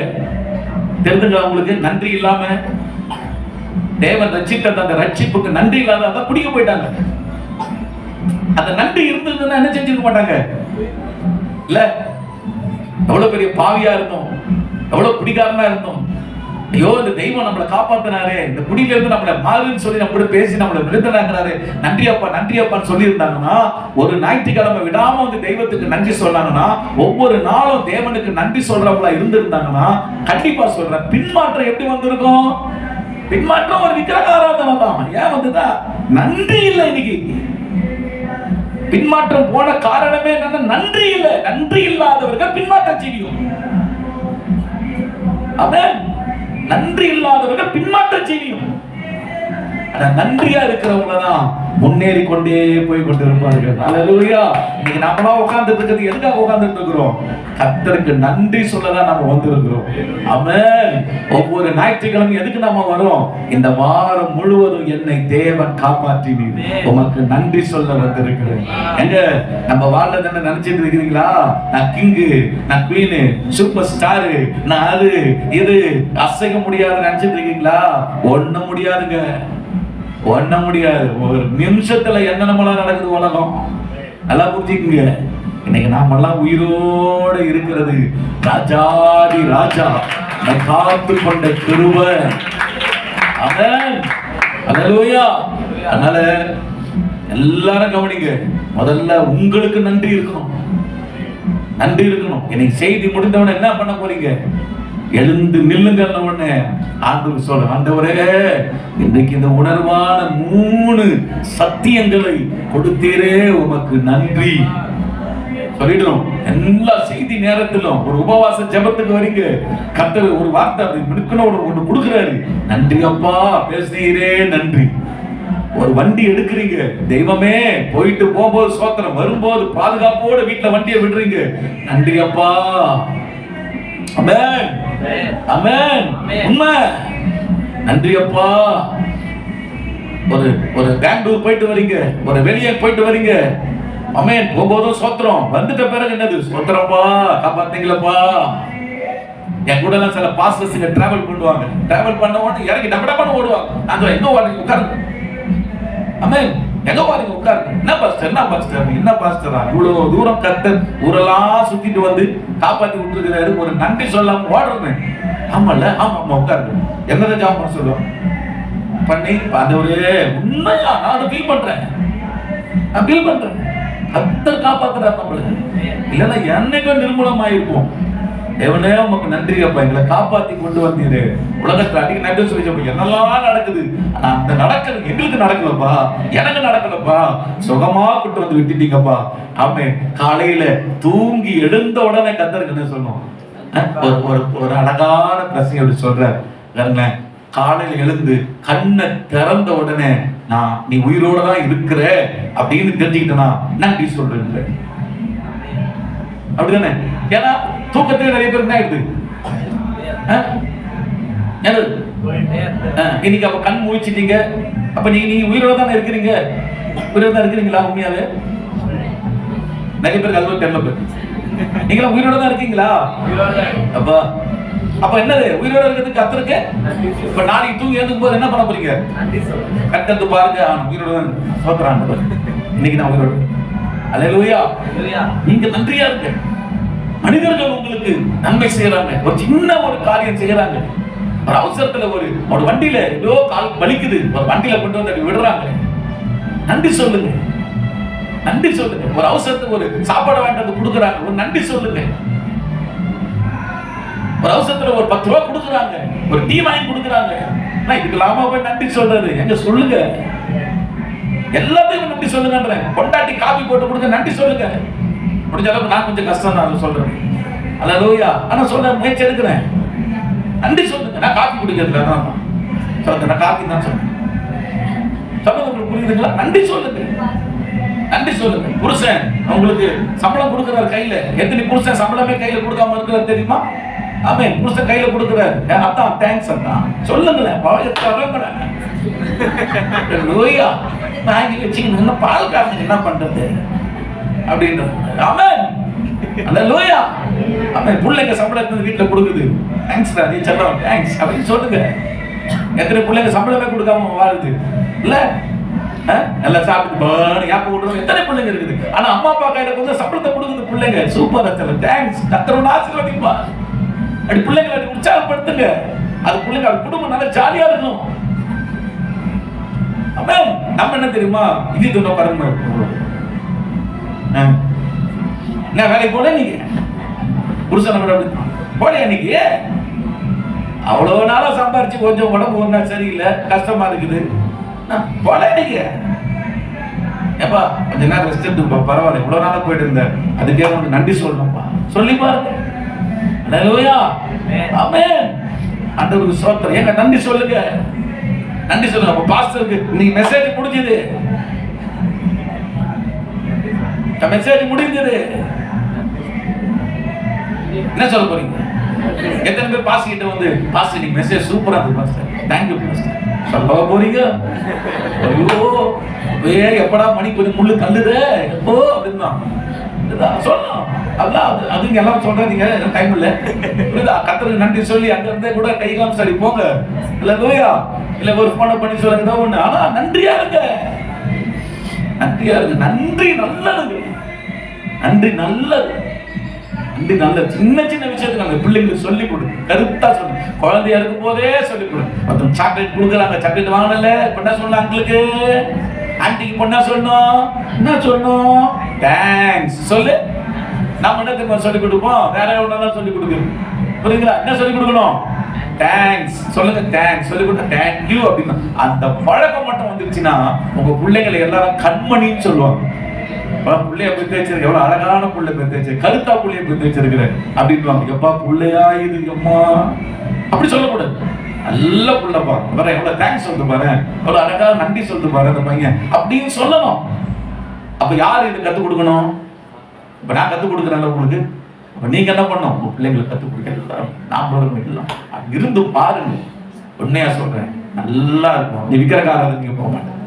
தெரிஞ்சுங்க, உங்களுக்கு நன்றி இல்லாம தேவன் ரட்சித்த அந்த ரட்சிப்புக்கு நன்றி இல்லாத அதை பிடிக்க போயிட்டாங்க. அந்த நன்றி இருந்ததுன்னா என்ன செஞ்சிருக்க மாட்டாங்க இல்ல? எவ்வளவு பெரிய பாவியா இருந்தோம், எவ்வளவு குடிகாரனா இருந்தோம், ஐயோ இந்த தெய்வம் நம்மளை காப்பாத்தினாரு, இந்த குடியில இருந்து நம்மளை மாறுன்னு சொல்லி நம்ம பேசி நம்மளை விருந்தனாக்குறாரு, நன்றி அப்பா நன்றி அப்பான்னு சொல்லி இருந்தாங்கன்னா, ஒரு ஞாயிற்றுக்கிழமை விடாம வந்து தெய்வத்துக்கு நன்றி சொன்னாங்கன்னா, ஒவ்வொரு நாளும் தேவனுக்கு நன்றி சொல்றவங்களா இருந்திருந்தாங்கன்னா, கண்டிப்பா சொல்றேன், பின்மாற்றம் எப்படி வந்திருக்கும்? பின்மாற்றம் ஒரு விக்கிரகாராதனை தான். ஏன் வந்துதா? நன்றி இல்லை. இன்னைக்கு பின்மாற்றம் போன காரணமே என்னன்னா நன்றி இல்லை. நன்றி இல்லாதவர்கள் பின்மாற்றம் செய்யும். ஆமென். நன்றி இல்லாதவர்கள் பின்மாற்றம் செய்யும். ஆனா நன்றியா இருக்கிறவங்க தான் முன்னேறி கொண்டே போய் கொண்டிருப்பார்கள். அல்லேலூயா. இன்னைக்கு நம்மளா உட்கார்ந்துட்டு இருக்கிறது எதுக்காக உட்கார்ந்துட்டு இருக்கிறோம்? கர்த்தருக்கு நன்றி சொல்லதான் நம்ம வந்திருக்கிறோம். ஆமென். ஒவ்வொரு ஞாயிற்றுக்கிழமை எதுக்கு நாம வரோம்? இந்த வாரம் முழுவதும் என்னை தேவன் காப்பாற்றினீர், உமக்கு நன்றி சொல்ல வந்திருக்கிறேன். எங்க நம்ம வாழ்றது என்ன நினைச்சிட்டு இருக்கிறீங்களா? நான் கிங்கு, நான் குவீனு, சூப்பர் ஸ்டாரு, நான் அது இது அசைக்க முடியாது நினைச்சிட்டு இருக்கீங்களா? ஒண்ணும் முடியாதுங்க, ஒண்ணும் முடியாது. ஒரு நிமிஷத்துல என்னென்னலாம் நடக்குது உலகம். நல்லா புரிஞ்சுக்குங்க. இன்னைக்கு நாமெல்லாம் உயிரோட இருக்கிறது ராஜாதி ராஜா காத்து கொண்ட கிருபை. ஆமென். அல்லேலூயா. அதனால எல்லாரும் கவனிங்க, முதல்ல உங்களுக்கு நன்றி இருக்கணும், நன்றி இருக்கணும். இன்னைக்கு செய்தி முடிந்தவன என்ன பண்ண போறீங்க? எழுந்து நில்லுங்க. உடனே ஆண்டவர் சொல்ற, ஆண்டவரே இன்றைக்கு இந்த உணர்வான 3 சத்தியங்களை கொடுத்தீரே, உமக்கு நன்றி சொல்லிடுறோம். எல்லா செய்தி நேரத்திலும் ஒரு உபவாச ஜெபத்துக்கு வரீங்க, கர்த்தர் ஒரு வார்த்தை ஒண்ணு கொடுக்கிறாரு, நன்றி அப்பா பேசுறீரே நன்றி. ஒரு வண்டி எடுக்கிறீங்க, தெய்வமே போயிட்டு போகும்போது சோத்திரம், வரும்போது பாதுகாப்போட வீட்டுல வண்டியை விடுறீங்க, நன்றி அப்பா. ஆமென், ஆமென். உண்மை, நன்றி அப்பா. ஒரு பெங்களூர் போயிட்டு வரீங்க, ஒரு வெளியே போயிட்டு வரீங்க, ஆமென், போகும்போதும் சோத்திரம், வந்துட்ட பிறகு என்னது? சோத்திரப்பா, காப்பாத்தீங்களப்பா. என் கூட எல்லாம் சில பாஸ்டர்ஸ்ங்க டிராவல் பண்ணுவாங்க, டிராவல் பண்ண உடனே இறங்கி டபடபான்னு ஓடுவாங்க. நான் எங்க ஓடுறீங்க? உட்காருங்க. ஆமென். எங்க பாருங்க உட்காருங்க. என்ன பாஸ்டர், என்ன பாஸ்டர், என்ன பாஸ்டரா இவ்வளவு தூரம் கர்த்தர் ஊரெல்லாம் சுத்திட்டு வந்து காப்பாத்தி விட்டுருக்கிறாரு, ஒரு நன்றி சொல்லாம ஓடுறது? ஆமால, ஆமா ஆமா உட்காருங்க. என்னதான் ஜாபம் சொல்லுவோம் பண்ணி ஆண்டவரே, உண்மையா நான் ஃபீல் பண்றேன், நான் ஃபீல் பண்றேன். கர்த்தர் காப்பாத்துறாரு நம்மள, இல்லைன்னா என்னைக்கும் நிர்மூலமாயிருப்போம். தேவனே உமக்கு நன்றி அப்பா, எங்களை காப்பாத்தி கொண்டு வந்தீரு. உலகத்துல அடிக்க நன்றி சொல்லி என்னெல்லாம் நடக்குது, ஆனா அந்த நடக்கிறது எங்களுக்கு நடக்கலப்பா, எனக்கு நடக்கலப்பா, சுகமா கொண்டு வந்து விட்டுட்டீங்கப்பா. ஆமே. காலையில தூங்கி எழுந்த உடனே கர்த்தருக்கு என்ன சொன்னோம்? ஒரு அழகான பிரச்சனை அப்படி சொல்ற, காலையில எழுந்து கண்ணை திறந்த உடனே நீ உயிரோட தான் இருக்கிற அப்படின்னு தெரிஞ்சுக்கிட்டனா நன்றி சொல்றேன். அப்படிதானே? ஏன்னா தூக்கத்துல நிறைய பேர் என்ன ஆயிடுது, இன்னைக்கு அப்ப கண் முழிச்சிட்டீங்க, அப்ப நீங்க உயிரோட தானே இருக்கிறீங்க. உயிரோட தான் இருக்கிறீங்களா? உண்மையாவே நிறைய பேருக்கு அது தெரியல. நீங்களா உயிரோட தான் இருக்கீங்களா? அப்பா அப்ப என்னது உயிரோட இருக்கிறதுக்கு கத்துருக்கு. இப்ப நாளைக்கு தூங்கி எழுந்துக்கும் போது என்ன பண்ண போறீங்க? கட்டத்து பாருங்க, உயிரோட தான் சோத்துறாங்க. இன்னைக்கு நான் உயிரோட. அல்லேலூயா. நீங்க நன்றியா இருக்க. மனிதர்கள் உங்களுக்கு நன்மை செய்யறாங்க, ஒரு சின்ன ஒரு காரியம் செய்யறாங்க. ஒரு அவசரத்துல ஒரு வண்டியில ஏதோ கால் வலிக்குது, ஒரு வண்டியில கொண்டு வந்து விடுறாங்க. நன்றி சொல்லுங்க, நன்றி சொல்லுங்க. ஒரு அவசரத்துக்கு ஒரு சாப்பாடு வாங்கிட்டு கொடுக்குறாங்க, ஒரு நன்றி சொல்லுங்க. ஒரு அவசரத்துல ஒரு 10 ரூபா கொடுக்குறாங்க, ஒரு டீ வாங்கி கொடுக்குறாங்க. இதுக்கு லாபமா போய் நன்றி சொல்றது எங்க? சொல்லுங்க, எல்லாத்தையும் நன்றி சொல்லுங்கன்றேன். கொண்டாட்டி காபி போட்டு கொடுங்க, நன்றி சொல்லுங்க. முடிஞ்ச அளவுக்கு நான் கொஞ்சம் கஷ்டம் தான் சொல்றேன். அல்லேலூயா. ஆனா சொல்ல முயற்சி எடுக்கிறேன். நன்றி சொல்லுங்க. நான் காபி குடிக்கிறதுல தான் சொல்றேன், நான் காபி தான் சொல்றேன். சொல்றது உங்களுக்கு புரியுதுங்களா? நன்றி சொல்லுங்க, நன்றி சொல்லுங்க. புருஷன் உங்களுக்கு சம்பளம் கொடுக்கிறார் கையில. எத்தனை புருஷன் சம்பளமே கையில கொடுக்காம இருக்கிறார் தெரியுமா? ஆமென். புருஷன் கையில கொடுக்கிறார், அதான் தேங்க்ஸ் அதான் சொல்லுங்களேன். லோயா வாங்கி வச்சுக்கணும், பால் காரணம் என்ன பண்றது அப்படின்றது. ஆமென். அல்லேலூயா. ஆமென். பிள்ளைங்க சம்பளத்தை வீட்டுல கொடுக்குது, தேங்க்ஸ் டா, நீ சொல்றோம் தேங்க்ஸ் அப்படின்னு சொல்லுங்க. எத்தனை பிள்ளைங்க சம்பளமே கொடுக்காம வாழுது இல்ல? எல்லாம் சாப்பிட்டு யாப்ப விடுறோம். எத்தனை பிள்ளைங்க இருக்குது. ஆனா அம்மா அப்பா கையில கொஞ்சம் சம்பளத்தை கொடுக்குது பிள்ளைங்க. சூப்பர், தேங்க்ஸ், கர்த்தரோட ஆசீர்வதிப்பா. அப்படி பிள்ளைங்களை உற்சாகப்படுத்துங்க. அது பிள்ளைங்க அது குடும்பம் நல்லா ஜாலியா இருக்கும். ஆமென். நம்ம என்ன தெரியுமா, இது துணை பரம என்ன வேலைக்கு போல நீங்க புருஷனை விட போல இன்னைக்கு அவ்வளவு நாளா சம்பாரிச்சு கொஞ்சம் உடம்பு ஒண்ணா சரியில்லை, கஷ்டமா இருக்குது. போல இன்னைக்கு ஏப்பா கொஞ்ச நேரம் ரெஸ்ட் எடுத்துப்பா, பரவாயில்ல, இவ்வளவு நாளா போயிட்டு இருந்தேன், அதுக்கே உனக்கு நன்றி சொல்லணும்ப்பா சொல்லி பாருங்க. அல்லேலூயா. ஆமென். ஆண்டவருக்கு ஸ்தோத்திரம். ஏங்க நன்றி சொல்லுங்க, நன்றி சொல்லுங்க. அப்ப பாஸ்டருக்கு நீங்க மெசேஜ் முடிஞ்சது, மெசேஜ் முடிஞ்சது, என்ன சொல்ல போறீங்க? எத்தனை பேர் பாஸ்டர் கிட்ட வந்து பாஸ்டர் நீங்க மெசேஜ் சூப்பரா இருக்கு பாஸ்டர், தேங்க்யூ பாஸ்டர் சொல்ல போறீங்க? ஐயோ எப்படா மணி கொஞ்சம் முள்ளு கல்லுது எப்போ அப்படின்னா சொல்லணும். அதான் அதுங்க எல்லாம் சொல்றீங்க, டைம் இல்ல. கர்த்தருக்கு நன்றி சொல்லி அங்க இருந்தே கூட கை காமிச்சு சரி போங்க. இல்ல லோயா இல்ல ஒரு போன பண்ணி சொல்லுங்க ஒண்ணு. ஆனா நன்றியா இருங்க, நன்றியா இருக்கு. நன்றி நல்லது, நன்றி நல்லது, நன்றி நல்லது. சின்ன சின்ன விஷயத்துக்கு அந்த பிள்ளைங்களுக்கு சொல்லி கொடு, கருத்தா சொல்லு. குழந்தையா இருக்கும் போதே சொல்லி கொடு. மொத்தம் சாக்லேட் கொடுக்குறாங்க, சாக்லேட் வாங்கல, இப்ப என்ன சொல்லணும்? அங்களுக்கு ஆன்டிக்கு பொண்ணா சொல்லணும், என்ன சொல்லணும்? தேங்க்ஸ் சொல்லு. நாம என்ன தெரியுமா சொல்லி கொடுப்போம்? வேற ஒண்ணு சொல்லி கொடுக்கணும். புரியுங்களா? என்ன சொல்லி கொடுக்கணும்? தேங்க்ஸ் சொல்லுங்க. தேங்க்ஸ் சொல்லி கொடுத்தா தேங்க்யூ அப்படின்னா அந்த பழக்கம் மட்டும் வந்துருச்சுன்னா உங்க பிள்ளைங்களை எல்லாரும் கண்மணின்னு சொல்லுவாங்க. பிள்ளைய பெற்று வச்சிருக்க, எவ்வளவு அழகான பிள்ளை பெற்று வச்சு, கருத்தா பிள்ளைய பெற்று வச்சிருக்கிறேன் அப்படின்னு எப்பா பிள்ளையா இது அம்மா அப்படி சொல்லக்கூடாது. நல்ல பிள்ளைப்பா, வேற எவ்வளவு தேங்க்ஸ் சொல்லிட்டு பாரு, எவ்வளவு அழகா நன்றி சொல்லிட்டு பாரு அந்த பையன் அப்படின்னு சொல்லணும். அப்ப யாரு இது கத்துக் கொடுக்கணும்? இப்ப நான் கத்துக் கொடுக்குறேன்ல உங்களுக்கு. அப்ப நீங்க என்ன பண்ணணும்? உங்க பிள்ளைங்களை கத்துக் கொடுக்க நாமளும் இருந்து பாருங்க. உண்மையா சொல்றேன், நல்லா இருக்கும். நீ விக்கிரகாரத்துக்கு நீங்க போக மாட்டேன்.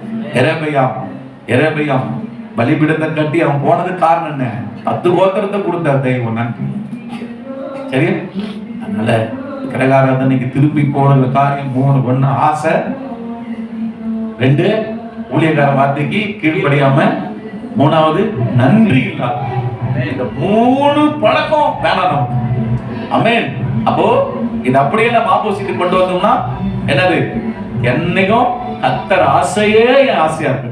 எரேபியாம் பலிபீடத்தை கட்டி அவன் போனது காரணம் என்ன? 10 கோத்திரத்தை கொடுத்தார் தெய்வம். நன்றி. சரியா? அதனால விக்கிரகாராதனைக்கு திருப்பி போன காரியம் 3. 1 ஆசை, 2 ஊழியக்கார வார்த்தைக்கு கீழ்ப்படியாம, 3வது நன்றி இல்லாத. இந்த 3 பழக்கம் வேணாம் நமக்கு. ஆமென். அப்போ இது அப்படியே நம்ம ஆப்போசிட் கொண்டு வந்தோம்னா என்னது? என்னைக்கும் கர்த்தர் ஆசையே என் ஆசையா இருக்கு.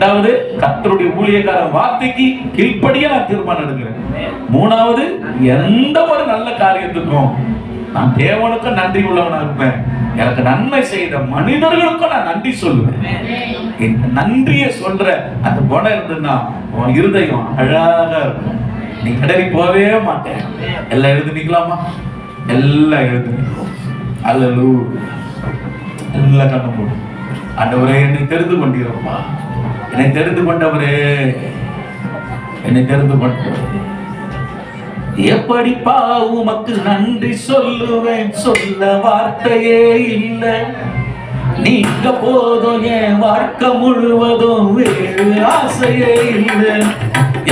2வது கர்த்தருடைய ஊழியக்கார வார்த்தைக்கு கீழ்ப்படிய நான் தீர்மானம் எடுக்கிறேன். 3வது எந்த ஒரு நல்ல காரியத்துக்கும் நான் தேவனுக்கும் நன்றி உள்ளவனா இருப்பேன். எனக்கு நன்மை செய்த மனிதர்களுக்கும் நான் நன்றி சொல்லுவேன். இந்த நன்றியை சொல்ற அந்த குணம் இருந்ததுன்னா உன் இருதயம் அழகா இருக்கும். நீ கடறி போவே மாட்டேன். எல்லாம் எழுது நிக்கலாமா? எல்லாம் எழுது நிற்கும். அல்லேலூயா. எல்லாம் கண்ணு போடும். ஆண்டவரே என்னை தெரிந்து கொண்டீரப்பா, என்னை தெரிந்து கொண்டவரே, என்னை தெரிந்து கொண்டவரே, எப்படிப்பா உமக்கு நன்றி சொல்லுவேன், சொல்ல வார்த்தையே இல்லை. நீங்க போதும் என் வாழ்க்கை முழுவதும், வேறு ஆசையே இல்லை.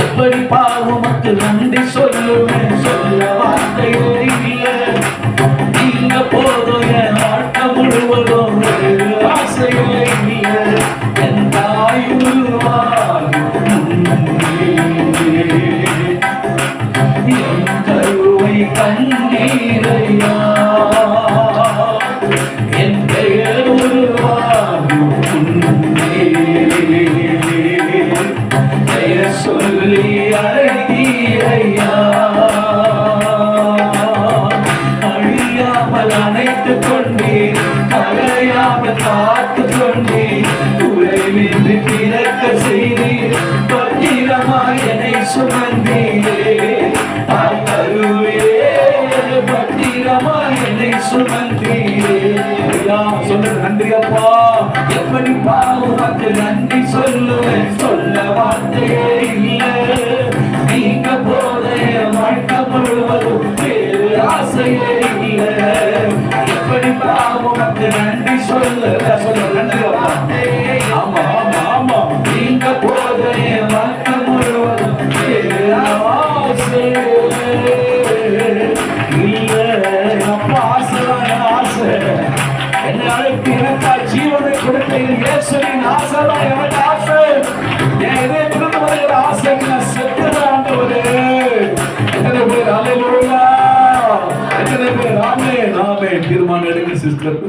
எப்படிப்பா உமக்கு நன்றி சொல்லுவேன், சொல்ல வார்த்தையே இல்லை. நீங்க போதும் என் வாழ்க்கை முழுவதும், வேறு ஆசையே இல்லை. என் தாய் என் கருவை கண்ணீரையா, என் பெயர் உருவாகும் பெயர் சொல்லி அழைத்தீரையா. அழியாமல் அணைத்துக் கொண்டீர், கரையாமல் காத்துக் கொண்டீர், குறைவின்றி பிறக்க செய்தீர், பத்திரமாய் என்னை சுமந்தீரே. தாய் கருவே பத்திரமாய் என்னை சுமந்தீரே. சொல்லுங்க, நன்றி அப்பா. எப்படிப்பா உமக்கு நன்றி சொல்லுவேன், சொல்ல வார்த்தையே இல்லை. நீங்க போத வாழ்க்கை முழுவதும், வேறு ஆசையே இல்லை. எப்படிப்பா உமக்கு நன்றி சொல்ல நன்றி அப்பா. ஆமா ஆமா ஆமா. நீங்க போத வாழ்க்கை முழுவதும், வேறு ஆசை இல்லை. அப்பா ஆசைதான் ஆசை. என்னை அழைத்து எனக்கா ஜீவனை கொடுத்த இயேசுவின் ஆசைதான் எனக்கு ஆசை. என் இதயத்திலிருந்து வருகிற ஆசை, நான் செத்துதான் ஆண்டவரே. எத்தனை பேர் அல்லேலூயா, எத்தனை பேர் ஆமென் ஆமென் தீர்மானம் எடுங்க சிஸ்டர்.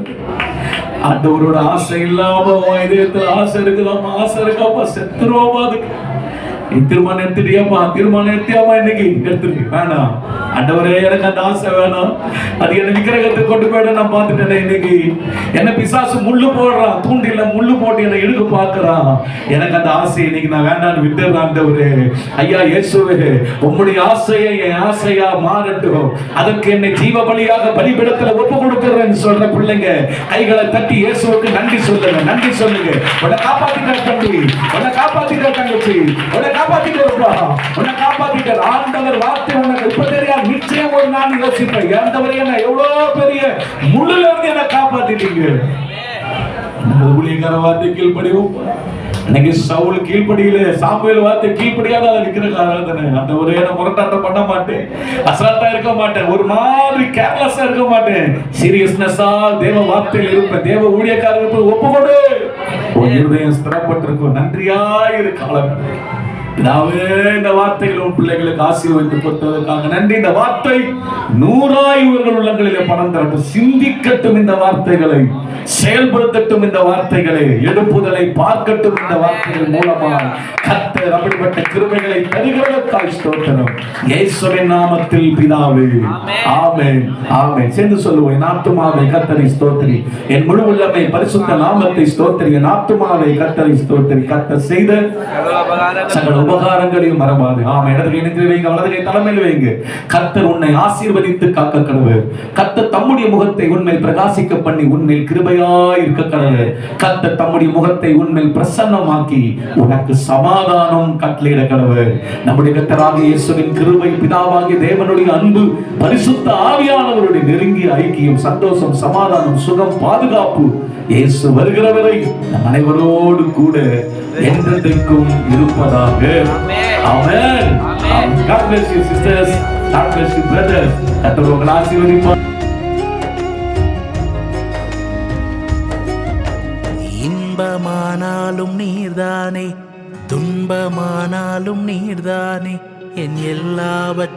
ஆண்டவரோட ஆசை இல்லாம இதயத்துல ஆசை இருக்குதாமா, ஆசை இருக்காப்பா, செத்துருவோமா. அதுக்கு தீர்மானம் எடுத்துட்டியாப்பா, தீர்மானம் எடுத்தியாமா, இன்னைக்கு எடுத்துருக்கு வேணாம். ஆண்டவரே எனக்கு அந்த ஆசை வேணாம், அது என்ன விக்கிரகத்தை கொண்டு போயிட நான் பார்த்துட்டேன். இன்னைக்கு என்ன பிசாசு முள்ளு போடுறான், தூண்டில முள்ளு போட்டு என்னை எடுக்க பார்க்கறான். எனக்கு அந்த ஆசை இன்னைக்கு நான் வேண்டான்னு விட்டுறேன். ஆண்டவரே ஐயா இயேசுவே, உம்முடைய ஆசையை என் ஆசையா மாறட்டும். அதற்கு என்னை ஜீவ பலியாக பலிபீடத்துல ஒப்பு கொடுக்கிறேன்னு சொல்ற பிள்ளைங்க கைகளை தட்டி இயேசுவுக்கு நன்றி சொல்லுங்க, நன்றி சொல்லுங்க. உன்னை காப்பாத்திட்டார் தம்பி, உன்னை காப்பாத்திட்டார் தங்கச்சி, உன்னை காப்பாத்திட்டாருப்பா, உன்னை காப்பாத்திட்டார். ஆண்டவர் வார்த்தை உனக்கு இப்ப தெரியாது, நிச்சயம் ஒரு நாள் யோசிப்பேன், ஆண்டவரே என்ன எவ்வளவு பெரிய முள்ளுல இருந்து என்ன காப்பாத்திட்டீங்க. ஊழியக்கார வார்த்தை கீழ்ப்படிவோம். இன்னைக்கு சவுல் கீழ்ப்படியில, சாமுவேல் வார்த்தை கீழ்ப்படியாத விக்கிரக ஆராதனை. ஆண்டவரே நான் முரட்டாட்டம் பண்ண மாட்டேன், அசால்ட்டா இருக்க மாட்டேன், ஒரு மாதிரி கேர்லெஸ்ஸா இருக்க மாட்டேன், சீரியஸ்னஸா தேவ வார்த்தையில் இருப்பேன், தேவ ஊழியக்காரருக்கு ஒப்புக்கொடு. உன் இருதயம் ஸ்திரப்பட்டிருக்கும். நன்றியா இரு காலம். பிதாவே, இந்த வார்த்தைகள் உன் பிள்ளைகளுக்கு ஆசீர்வதித்து கொடுத்ததற்காக நன்றி. இந்த வார்த்தை 100 இவர்கள் உள்ளங்களிலே பணம் தரட்டும், சிந்திக்கட்டும் இந்த வார்த்தைகளை, செயல்படுத்தட்டும் இந்த வார்த்தைகளை, எடுப்புதலை பார்க்கட்டும் இந்த வார்த்தைகள் மூலமாக. கர்த்தர் அப்படிப்பட்ட கிருபைகளை தருகிறதற்காக ஸ்தோத்திரம். இயேசுவின் நாமத்தில் பிதாவே, ஆமென் ஆமென். சேர்ந்து சொல்லுவோம், என் ஆத்துமாவே கர்த்தரை ஸ்தோத்திரி, என் முழு உள்ளமே பரிசுத்த நாமத்தை ஸ்தோத்திரி, என் ஆத்துமாவே கர்த்தரை ஸ்தோத்திரி. கர்த்தர் செய்த சகல உபகாரங்களையும் மறவாது. ஆமா, இடது கை நெஞ்சில் வைங்க, வலது கை தலைமையில் வைங்க. கர்த்தர் உன்னை ஆசீர்வதித்து காக்க கடவுள். கர்த்தர் தம்முடைய முகத்தை உன்மேல் பிரகாசிக்க பண்ணி உன்மேல் கிருபையாய் இருக்க கடவுள். கர்த்தர் தம்முடைய முகத்தை உன்மேல் பிரசன்னமாக்கி உனக்கு சமாதானம் கட்டளையிட கடவுள். நம்முடைய கர்த்தராகிய இயேசுவின் கிருபை, பிதாவாகிய தேவனுடைய அன்பு, பரிசுத்த ஆவியானவருடைய நெருங்கிய ஐக்கியம், சந்தோஷம், சமாதானம், சுகம், பாதுகாப்பு இயேசு வருகிறவரை நம் அனைவரோடு கூட என்றென்றைக்கும் இருப்பதாக. ஆமென். God bless you sisters, God bless you brothers. கர்த்தர் உங்களை ஆசீர்வதிப்பார். இன்பமானாலும் நீர்தானே, துன்பமானாலும் நீர்தானே, என் எல்லாவற்றையும்